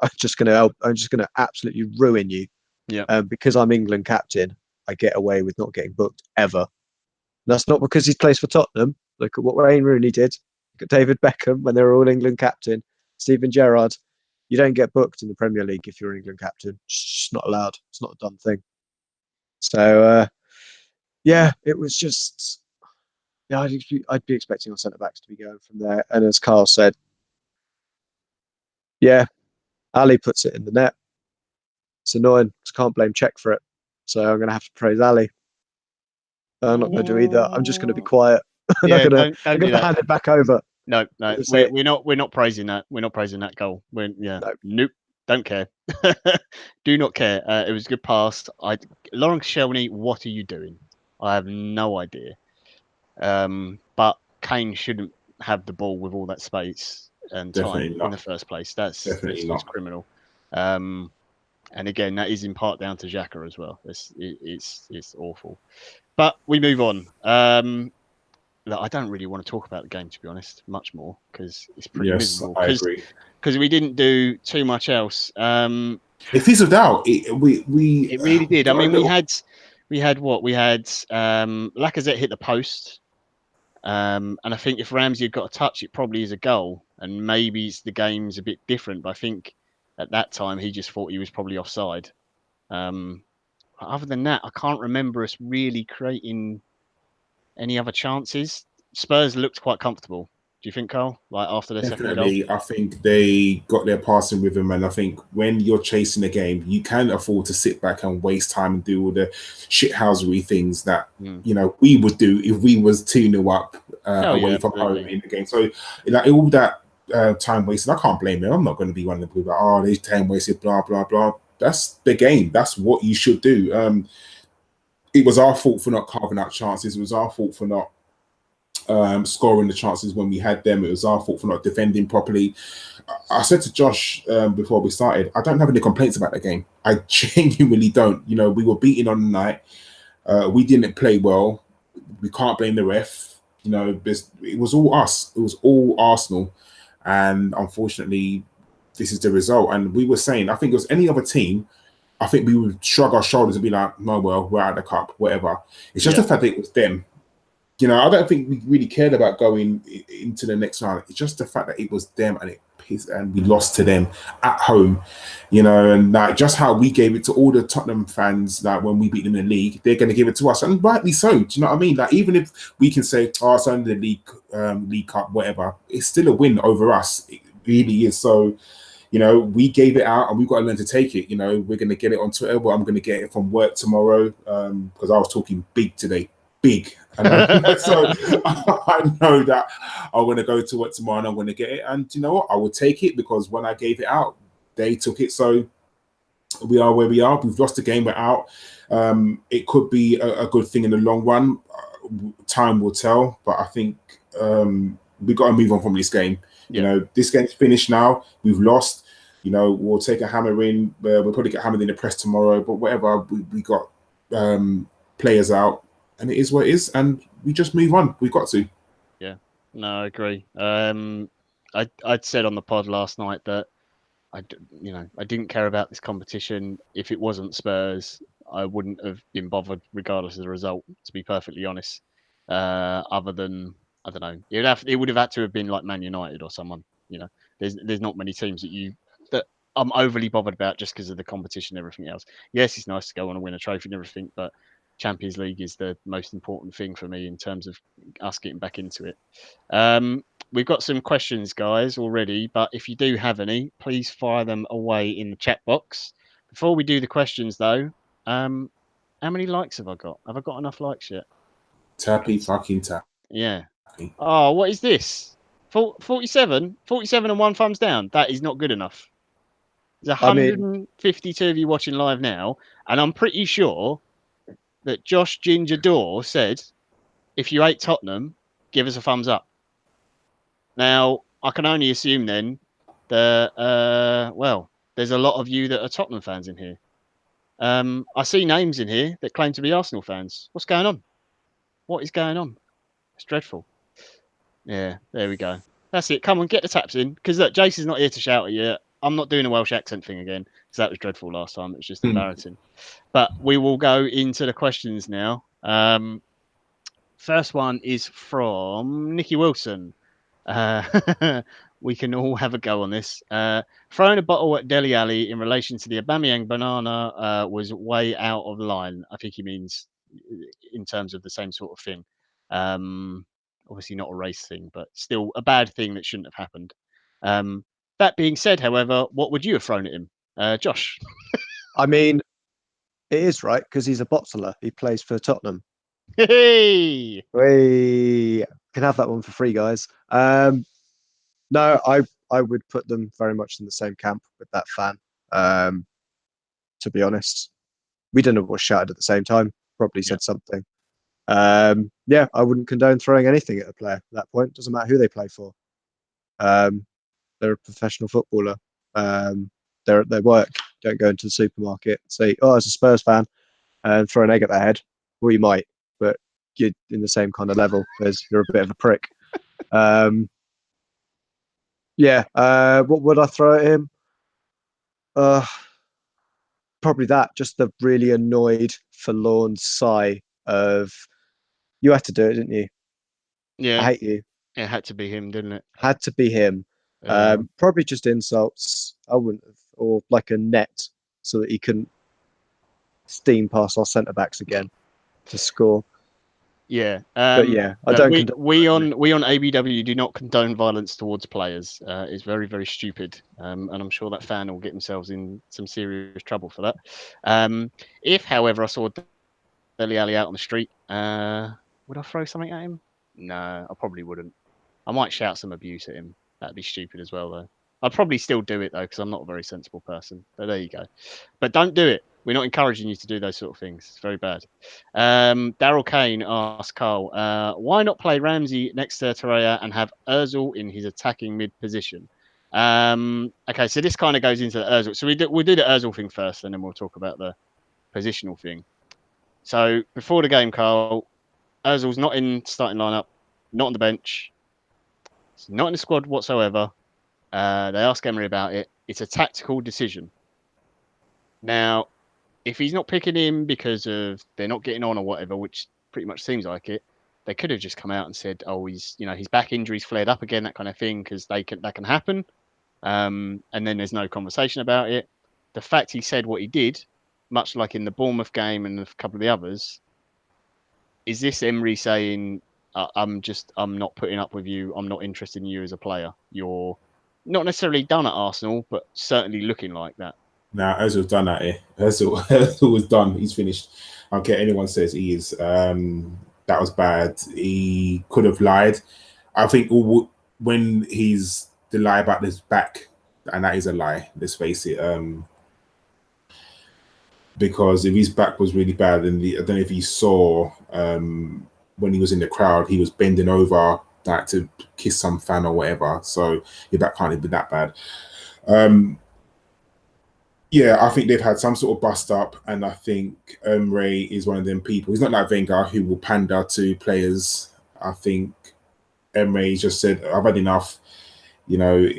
I'm just gonna absolutely ruin you. Yeah. Because I'm England captain, I get away with not getting booked ever. And that's not because he plays for Tottenham. Look at what Wayne Rooney did. Look at David Beckham when they were all England captain. Steven Gerrard. You don't get booked in the Premier League if you're England captain. It's just not allowed. It's not a done thing. So it was just. Yeah, I'd be expecting our centre backs to be going from there. And as Carl said, yeah, Ali puts it in the net. It's annoying. Just can't blame Czech for it. So I'm going to have to praise Ali. I'm not going to do either. I'm just going to be quiet. I'm Yeah, going don't do to that. hand it back over. No, we're not praising that. We're not praising that goal. Nope, don't care. Do not care. It was a good pass. Laurent Koscielny, what are you doing? I have no idea. But Kane shouldn't have the ball with all that space and Definitely time not. in the first place. That's Definitely criminal. And again, that is in part down to Xhaka as well. It's awful. But we move on. Look, I don't really want to talk about the game, to be honest, much more, because it's pretty miserable. I agree. Because we didn't do too much else. It fizzled out. It really did. I mean, we had Lacazette hit the post, and I think if Ramsey had got a touch, it probably is a goal, and maybe the game's a bit different. But I think at that time he just thought he was probably offside. Other than that, I can't remember us really creating any other chances. Spurs looked quite comfortable. Do you think, Carl? Like after their second goal? Definitely. I think they got their passing rhythm, and I think when you're chasing a game, you can afford to sit back and waste time and do all the shithousery things that we would do if we was 2-0 up away from home in the game. So all that time wasted, I can't blame him. I'm not going to be one of the people like, there's time wasted, blah blah blah. That's the game. That's what you should do. It was our fault for not carving out chances. It was our fault for not scoring the chances when we had them. It was our fault for not defending properly. I said to Josh before we started, I don't have any complaints about the game. I genuinely don't. We were beaten on the night. We didn't play well. We can't blame the ref. It was all us. It was all Arsenal. And unfortunately, this is the result. And we were saying, I think it was any other team, I think we would shrug our shoulders and be like, no, well, we're out of the cup, whatever. It's just the fact that it was them. I don't think we really cared about going into the next round. It's just the fact that it was them and we lost to them at home, and just how we gave it to all the Tottenham fans, when we beat them in the league, they're going to give it to us, and rightly so. Do you know what I mean? Even if we can say, it's only the league cup, whatever, it's still a win over us. It really is. So, we gave it out, and we've got to learn to take it. We're going to get it on Twitter, but I'm going to get it from work tomorrow because I was talking big today. Big. So I know that I'm going to go to work tomorrow and I'm going to get it. And you know what? I will take it because when I gave it out, they took it. So we are where we are. We've lost the game. We're out. It could be a good thing in the long run. Time will tell. But I think we got to move on from this game. Yeah. This game's finished now. We've lost. We'll take a hammer in. We'll probably get hammered in the press tomorrow. But whatever, we got players out. And it is what it is, and we just move on. We've got to. Yeah, no, I agree. I'd said on the pod last night that I didn't care about this competition. If it wasn't Spurs, I wouldn't have been bothered, regardless of the result. To be perfectly honest, other than I don't know, it would have had to have been like Man United or someone. There's not many teams that I'm overly bothered about just because of the competition and everything else. Yes, it's nice to go on and win a trophy and everything, but Champions League is the most important thing for me in terms of us getting back into it. We've got some questions, guys, already, but if you do have any, please fire them away in the chat box. Before we do the questions, though, how many likes have I got? Have I got enough likes yet? Tappy fucking tap. Yeah. Oh, what is this? 47 and 1 thumbs down. That is not good enough. There's 152 of you watching live now, and I'm pretty sure that Josh Ginger Door said, if you hate Tottenham, give us a thumbs up. Now, I can only assume then that, well, there's a lot of you that are Tottenham fans in here. I see names in here that claim to be Arsenal fans. What's going on? What is going on? It's dreadful. Yeah, there we go. That's it. Come on, get the taps in. Because look, Jason's not here to shout at you. I'm not doing a Welsh accent thing again because that was dreadful last time. It was just embarrassing. But we will go into the questions now. First one is from Nicky Wilson. We can all have a go on this. Throwing a bottle at Dele Alli in relation to the Aubameyang banana was way out of line. I think he means in terms of the same sort of thing. Obviously not a race thing, but still a bad thing that shouldn't have happened. That being said, however, what would you have thrown at him, Josh? I mean, it is right because he's a bottler. He plays for Tottenham. Hey! We can have that one for free, guys. No, I would put them very much in the same camp with that fan. To be honest, we don't know what was shouted at the same time. Probably said something. Yeah, I wouldn't condone throwing anything at a player at that point. Doesn't matter who they play for. They're a professional footballer. They're at their work. Don't go into the supermarket and say, "Oh, as a Spurs fan," and throw an egg at their head. Well, you might, but you're in the same kind of level as you're a bit of a prick. Yeah. What would I throw at him? Probably that. Just the really annoyed, forlorn sigh of, "You had to do it, didn't you? Yeah, I hate you." it had to be him, didn't it? Had to be him. Probably just insults. I wouldn't have, or like a net so that he couldn't steam past our centre backs again to score. Yeah, but yeah, I don't. We on ABW do not condone violence towards players. It's very, very stupid, and I'm sure that fan will get themselves in some serious trouble for that. If, however, I saw Dele Alli out on the street, would I throw something at him? No, I probably wouldn't. I might shout some abuse at him. That'd be stupid as well, though. I'd probably still do it though, because I'm not a very sensible person. But there you go. But don't do it. We're not encouraging you to do those sort of things. It's very bad. Daryl Kane asked Carl, why not play Ramsey next to Torreira and have Ozil in his attacking mid position? Okay, so this kind of goes into the Ozil. So we'll do the Ozil thing first, and then we'll talk about the positional thing. So before the game, Carl, Ozil's not in starting lineup, not on the bench. He's not in the squad whatsoever. They ask Emery about it. It's a tactical decision. Now, if he's not picking him because of they're not getting on or whatever, which pretty much seems like it, they could have just come out and said, "Oh, his back injury's flared up again," that kind of thing, because that can happen. And then there's no conversation about it. The fact he said what he did, much like in the Bournemouth game and a couple of the others, is this Emery saying, I'm not putting up with you. I'm not interested in you as a player. You're not necessarily done at Arsenal, but certainly looking like that. Nah, Ozil's done that here. Ozil was done. He's finished. I don't care anyone says he is. That was bad. He could have lied. I think when he's the lie about his back, and that is a lie, let's face it. Because if his back was really bad, then I don't know if you saw when he was in the crowd, he was bending over like to kiss some fan or whatever. So your back can't even be that bad. Yeah, I think they've had some sort of bust up, and I think Ray is one of them people. He's not like Wenger who will pander to players. I think Ray just said, "I've had enough. You know,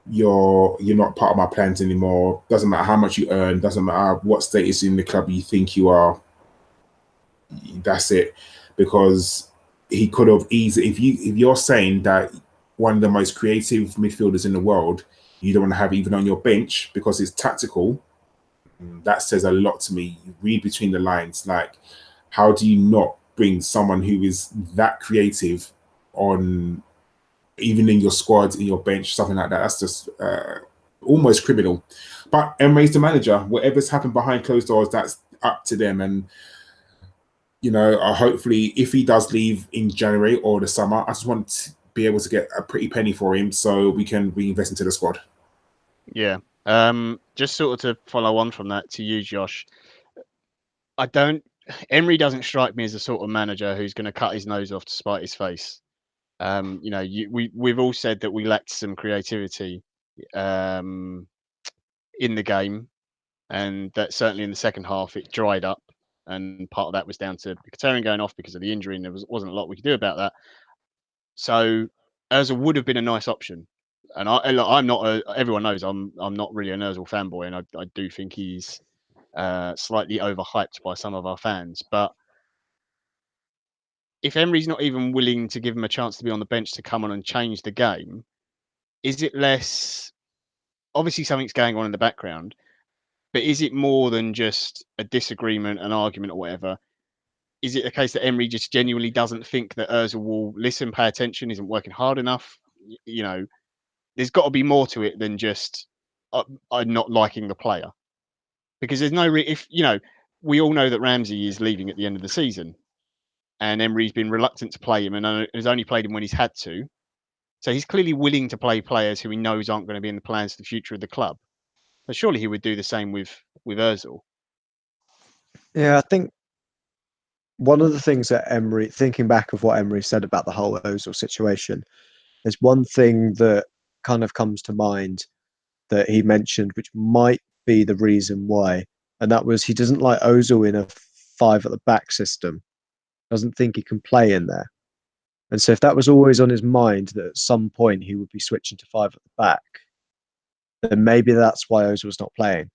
you're not part of my plans anymore. Doesn't matter how much you earn. Doesn't matter what status in the club you think you are. That's it." Because he could have easily, if you're saying that one of the most creative midfielders in the world, you don't want to have even on your bench because it's tactical, that says a lot to me. You read between the lines. Like, how do you not bring someone who is that creative on, even in your squad, in your bench, something like that? That's just almost criminal. But Emery's the manager. Whatever's happened behind closed doors, that's up to them. And hopefully, if he does leave in January or the summer, I just want to be able to get a pretty penny for him so we can reinvest into the squad. Yeah. Just sort of to follow on from that to you, Josh. I don't Emery doesn't strike me as the sort of manager who's going to cut his nose off to spite his face. We've all said that we lacked some creativity in the game, and that certainly in the second half it dried up. And part of that was down to Mkhitaryan going off because of the injury, and there wasn't a lot we could do about that. So Ozil would have been a nice option. And I'm not. Everyone knows I'm not really an Ozil fanboy, and I do think he's slightly overhyped by some of our fans. But if Emery's not even willing to give him a chance to be on the bench to come on and change the game, is it less? Obviously, something's going on in the background, but is it more than just a disagreement, an argument, or whatever? Is it a case that Emery just genuinely doesn't think that Ozil will listen, pay attention, isn't working hard enough? There's got to be more to it than just not liking the player, because there's no we all know that Ramsey is leaving at the end of the season, and Emery's been reluctant to play him and has only played him when he's had to. So he's clearly willing to play players who he knows aren't going to be in the plans for the future of the club. But surely he would do the same with Ozil. Yeah, I think one of the things that Emery, thinking back of what Emery said about the whole Ozil situation, there's one thing that kind of comes to mind that he mentioned, which might be the reason why, and that was he doesn't like Ozil in a 5 at the back system. Doesn't think he can play in there. And so if that was always on his mind that at some point he would be switching to 5 at the back, then maybe that's why Ozil's not playing,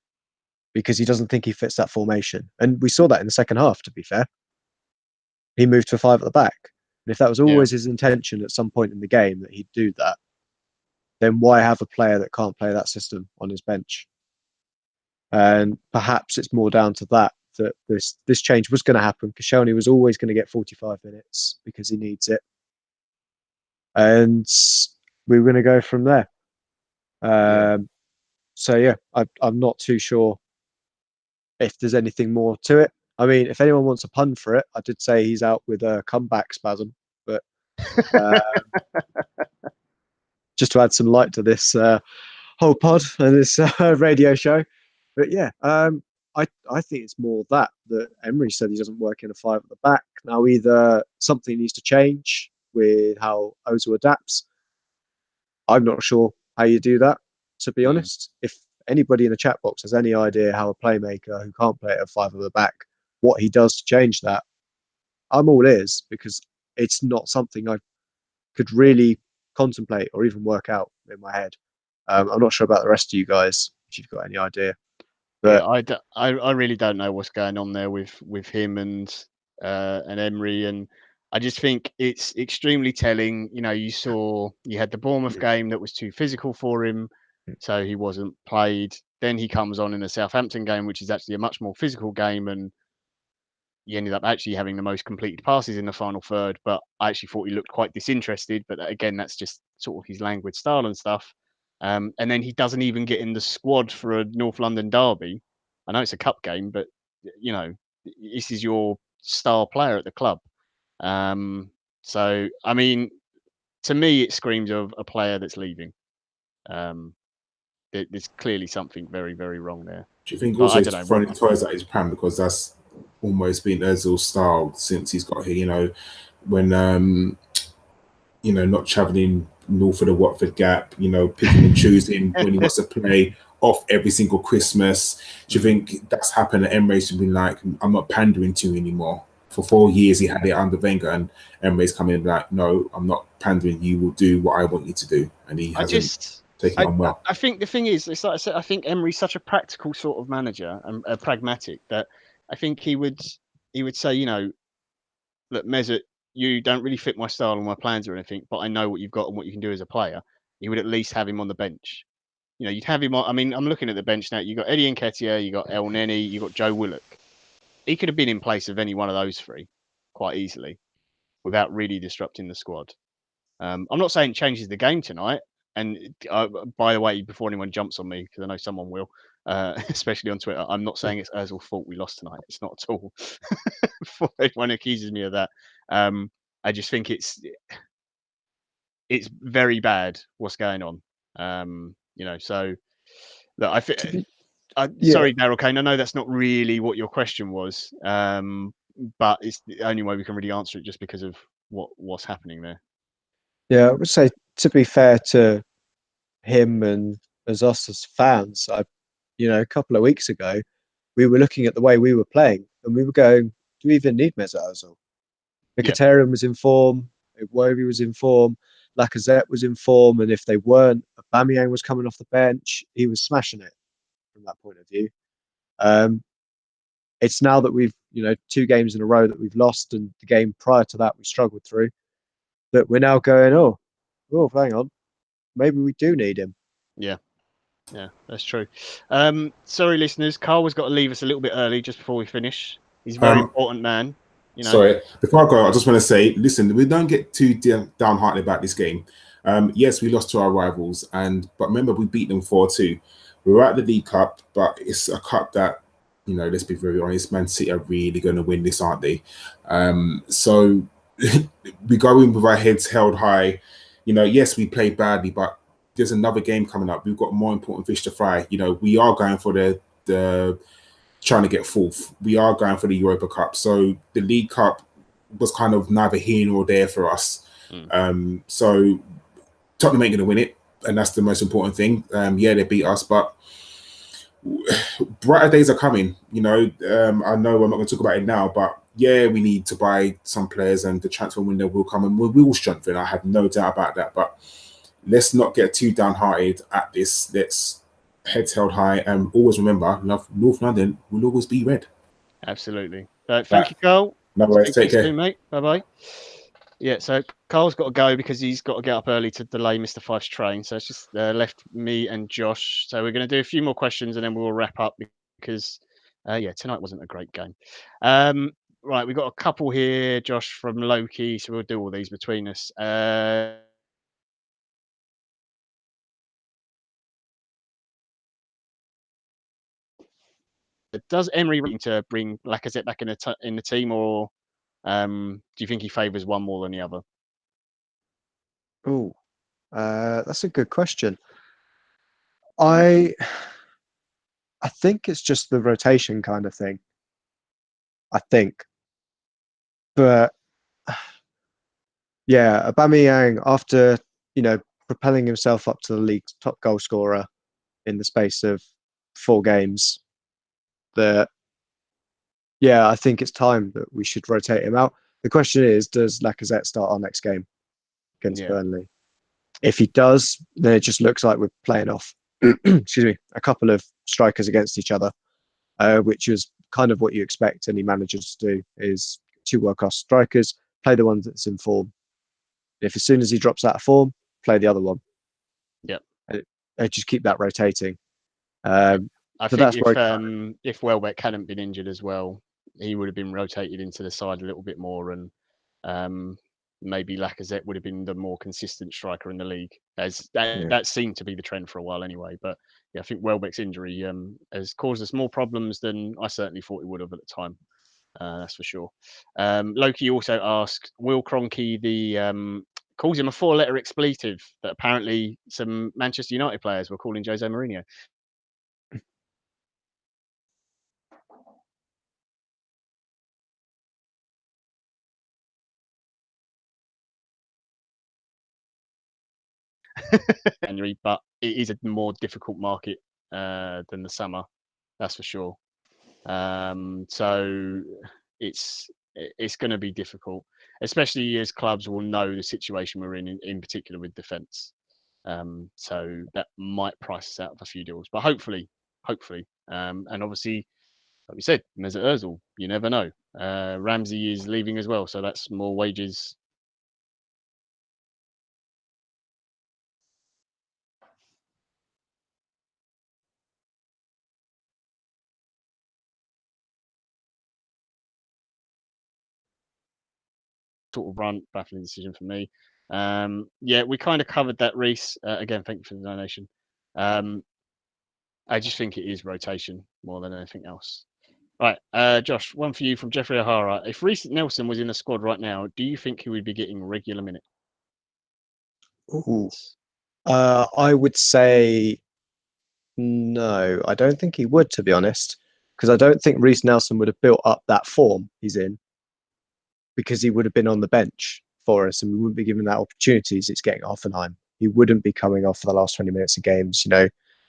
because he doesn't think he fits that formation. And we saw that in the second half, to be fair. He moved to 5 at the back. And if that was always his intention at some point in the game that he'd do that, then why have a player that can't play that system on his bench? And perhaps it's more down to that this change was going to happen. Koscielny was always going to get 45 minutes because he needs it. And we were going to go from there. So, yeah, I'm not too sure if there's anything more to it. I mean, if anyone wants a pun for it, I did say he's out with a comeback spasm. But just to add some light to this whole pod and this radio show. But yeah, I think it's more that Emery said he doesn't work in a 5 at the back. Now, either something needs to change with how Ozil adapts. I'm not sure how you do that, to be honest. If anybody in the chat box has any idea how a playmaker who can't play at a 5 at the back, what he does to change that, I'm all ears, because it's not something I could really contemplate or even work out in my head. I'm not sure about the rest of you guys, if you've got any idea. But yeah, I really don't know what's going on there with him and Emery, and I just think it's extremely telling. You had the Bournemouth game that was too physical for him, so he wasn't played. Then he comes on in the Southampton game, which is actually a much more physical game, and he ended up actually having the most completed passes in the final third. But I actually thought he looked quite disinterested. But again, that's just sort of his language style and stuff. And then he doesn't even get in the squad for a North London derby. I know it's a cup game, but this is your star player at the club. So I mean, to me, it screams of a player that's leaving. There's clearly something very, very wrong there. Do you think But also I he's don't know. throwing toys at his pram, because that's almost been Ozil's style since he's got here? When not travelling north of the Watford Gap, picking and choosing when he wants to play off every single Christmas. Do you think that's happened at Emirates? Been like, I'm not pandering to you anymore. For 4 years he had it under Wenger, and Emirates come in like, no, I'm not pandering. You will do what I want you to do, and he hasn't taken it on well. I think the thing is, it's like I said, I think Emery's such a practical sort of manager and pragmatic that I think he would say, look, Mesut, you don't really fit my style or my plans or anything, but I know what you've got and what you can do as a player. He would at least have him on the bench. You'd have him on. I mean, I'm looking at the bench now. You got Eddie Nketiah, you got El Neni, you got Joe Willock. He could have been in place of any one of those three quite easily without really disrupting the squad. I'm not saying it changes the game tonight. And by the way, before anyone jumps on me, because I know someone will, especially on Twitter, I'm not saying it's Ozil's fault we lost tonight. It's not at all. Before anyone accuses me of that, I just think it's very bad what's going on. So look, I think Sorry, Daryl Kane. I know that's not really what your question was, but it's the only way we can really answer it, just because of what's happening there. Yeah, I would say, to be fair to him and as us as fans, a couple of weeks ago, we were looking at the way we were playing, and we were going, "Do we even need Mesut Ozil?" Mkhitaryan was in form, Iwobi was in form, Lacazette was in form, and if they weren't, Aubameyang was coming off the bench. He was smashing it from that point of view. It's now that we've 2 games in a row that we've lost, and the game prior to that we struggled through, that we're now going, oh, hang on, maybe we do need him. Yeah, that's true. Sorry, listeners, Carl has got to leave us a little bit early just before we finish. He's a very important man. Sorry, before I go, I just want to say, listen, we don't get too downhearted about this game. Yes, we lost to our rivals, but remember, we beat them 4-2. We were at the League Cup, but it's a cup that, let's be very honest, Man City are really going to win this, aren't they? So we go in with our heads held high. Yes, we played badly, but there's another game coming up. We've got more important fish to fry. We are going for the trying to get fourth. We are going for the Europa Cup. So the League Cup was kind of neither here nor there for us. So Tottenham ain't going to win it, and that's the most important thing. Yeah, they beat us, but brighter days are coming. I know I'm not going to talk about it now, but yeah, we need to buy some players, and the transfer window will come, and we will strengthen. I have no doubt about that. But let's not get too downhearted at this. Let's heads held high, and always remember, North London will always be red. Absolutely. Thank you, Carl. No worries. Take care, mate. Bye. Yeah, so Carl's got to go because he's got to get up early to delay Mr. Fife's train. So it's just left me and Josh. So we're going to do a few more questions and then we'll wrap up because, tonight wasn't a great game. Right, we've got a couple here, Josh, from Loki. So we'll do all these between us. Does Emery need to bring Lacazette back in the team, or do you think he favours one more than the other? Oh, that's a good question. I think it's just the rotation kind of thing. I think, but yeah, Aubameyang, after propelling himself up to the league's top goal scorer in the space of 4 games, I think it's time that we should rotate him out. The question is, does Lacazette start our next game against Burnley? If he does, then it just looks like we're playing off excuse me, a couple of strikers against each other, which is kind of what you expect any managers to do, is 2 world-class strikers, play the one that's in form. If as soon as he drops out of form, play the other one. Yep. And just keep that rotating. I think that's if Welbeck hadn't been injured as well, he would have been rotated into the side a little bit more, and maybe Lacazette would have been the more consistent striker in the league. That seemed to be the trend for a while anyway. But yeah, I think Welbeck's injury has caused us more problems than I certainly thought it would have at the time. That's for sure. Loki also asked, will Kroenke calls him a 4-letter expletive that apparently some Manchester United players were calling Jose Mourinho. January, but it is a more difficult market than the summer, that's for sure. So it's going to be difficult, especially as clubs will know the situation we're in particular with defence. So that might price us out of a few deals, but hopefully, and obviously, like we said, Mesut Ozil, you never know. Ramsey is leaving as well, so that's more wages. Sort of run, baffling decision for me. We kind of covered that, Reese. Again, thank you for the donation. I just think it is rotation more than anything else. Right, Josh, one for you from Jeffrey O'Hara. If Reece Nelson was in the squad right now, do you think he would be getting regular minutes? Ooh. I would say No, I don't think he would, to be honest, because I don't think Reece Nelson would have built up that form he's in, because he would have been on the bench for us and we wouldn't be given that opportunities. It's getting Hoffenheim. He wouldn't be coming off for the last 20 minutes of games. You know,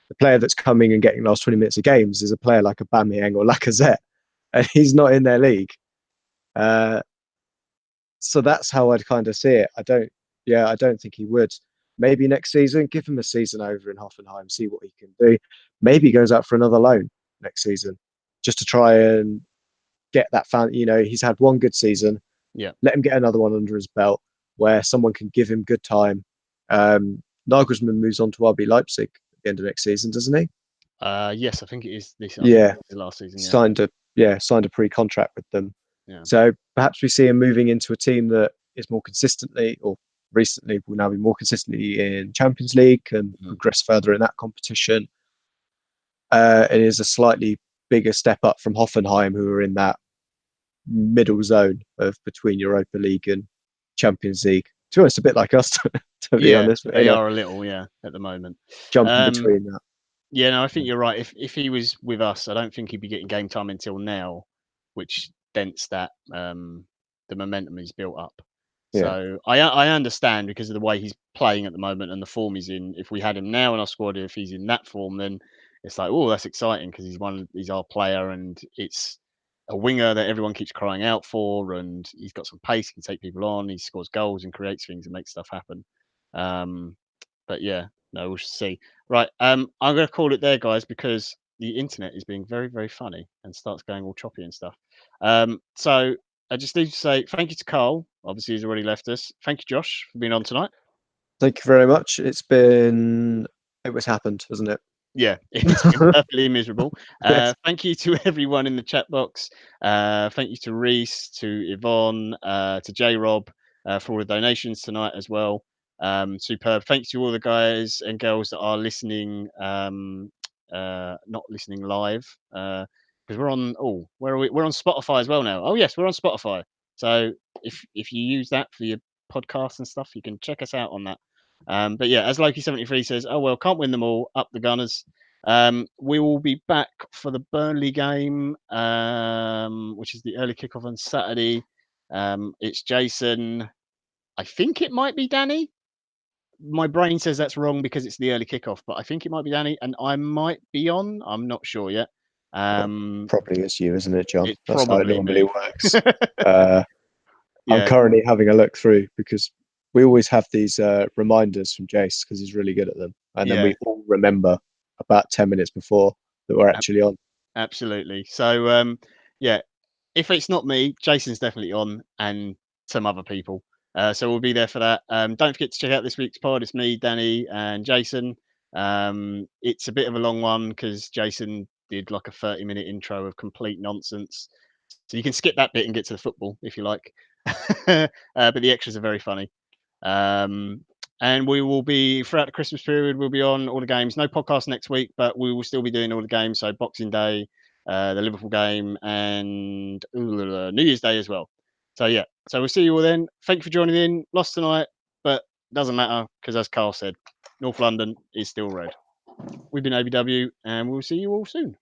the player that's coming and getting the last 20 minutes of games is a player like Aubameyang or Lacazette, and he's not in their league. So that's how I'd kind of see it. I don't think he would. Maybe next season, give him a season over in Hoffenheim, see what he can do. Maybe he goes out for another loan next season, just to try and get that fan. You know, he's had one good season. Yeah. Let him get another one under his belt where someone can give him good time. Nagelsmann moves on to RB Leipzig at the end of next season, doesn't he? Yes, I think it is this. Yeah, the last season. Yeah, signed a pre-contract with them. Yeah. So perhaps we see him moving into a team that is more consistently, or recently will now be more consistently in Champions League and progress further in that competition. It is a slightly bigger step up from Hoffenheim, who are in that middle zone of between Europa League and Champions League. To be honest, a bit like us, to be honest. They are a little, at the moment. Jumping between that. Yeah, no, I think you're right. If he was with us, I don't think he'd be getting game time until now, which dents that the momentum he's built up. Yeah. So I understand because of the way he's playing at the moment and the form he's in. If we had him now in our squad, if he's in that form, then it's like, oh, that's exciting because he's our player and it's a winger that everyone keeps crying out for, and he's got some pace, he can take people on, he scores goals and creates things and makes stuff happen. But yeah, no, we'll see. Right, I'm going to call it there, guys, because the internet is being very, very funny and starts going all choppy and stuff. So I just need to say thank you to Carl. Obviously, he's already left us. Thank you, Josh, for being on tonight. Thank you very much. It was happened, hasn't it? Yeah, it's been perfectly miserable. Yes. Thank you to everyone in the chat box. Thank you to Reese, to Yvonne, to J Rob for all the donations tonight as well. Superb. Thanks to all the guys and girls that are listening, not listening live, because we're on. Oh, where are we? We're on Spotify as well now. Oh yes, we're on Spotify. So if you use that for your podcasts and stuff, you can check us out on that. But yeah, as Loki73 says, oh well, can't win them all. Up the Gunners. We will be back for the Burnley game, which is the early kickoff on Saturday. It's Jason. I think it might be Danny. My brain says that's wrong because it's the early kickoff, but I think it might be Danny, and I might be on. I'm not sure yet. Probably is you, isn't it, John? That's how it normally works. I'm Yeah. currently having a look through because we always have these reminders from Jace because he's really good at them. And then we all remember about 10 minutes before that we're actually on. Absolutely. So, yeah, if it's not me, Jason's definitely on and some other people. So we'll be there for that. Don't forget to check out this week's pod. It's me, Danny, and Jason. It's a bit of a long one because Jason did like a 30-minute intro of complete nonsense. So you can skip that bit and get to the football if you like. But the extras are very funny. And we will be throughout the Christmas period. We'll be on all the games. No podcast next week, but we will still be doing all the games. So Boxing Day, the Liverpool game, and New Year's Day as well. So yeah, so we'll see you all then. Thank you for joining in. Lost tonight, but doesn't matter because as Carl said, North London is still red. We've been ABW, and we'll see you all soon.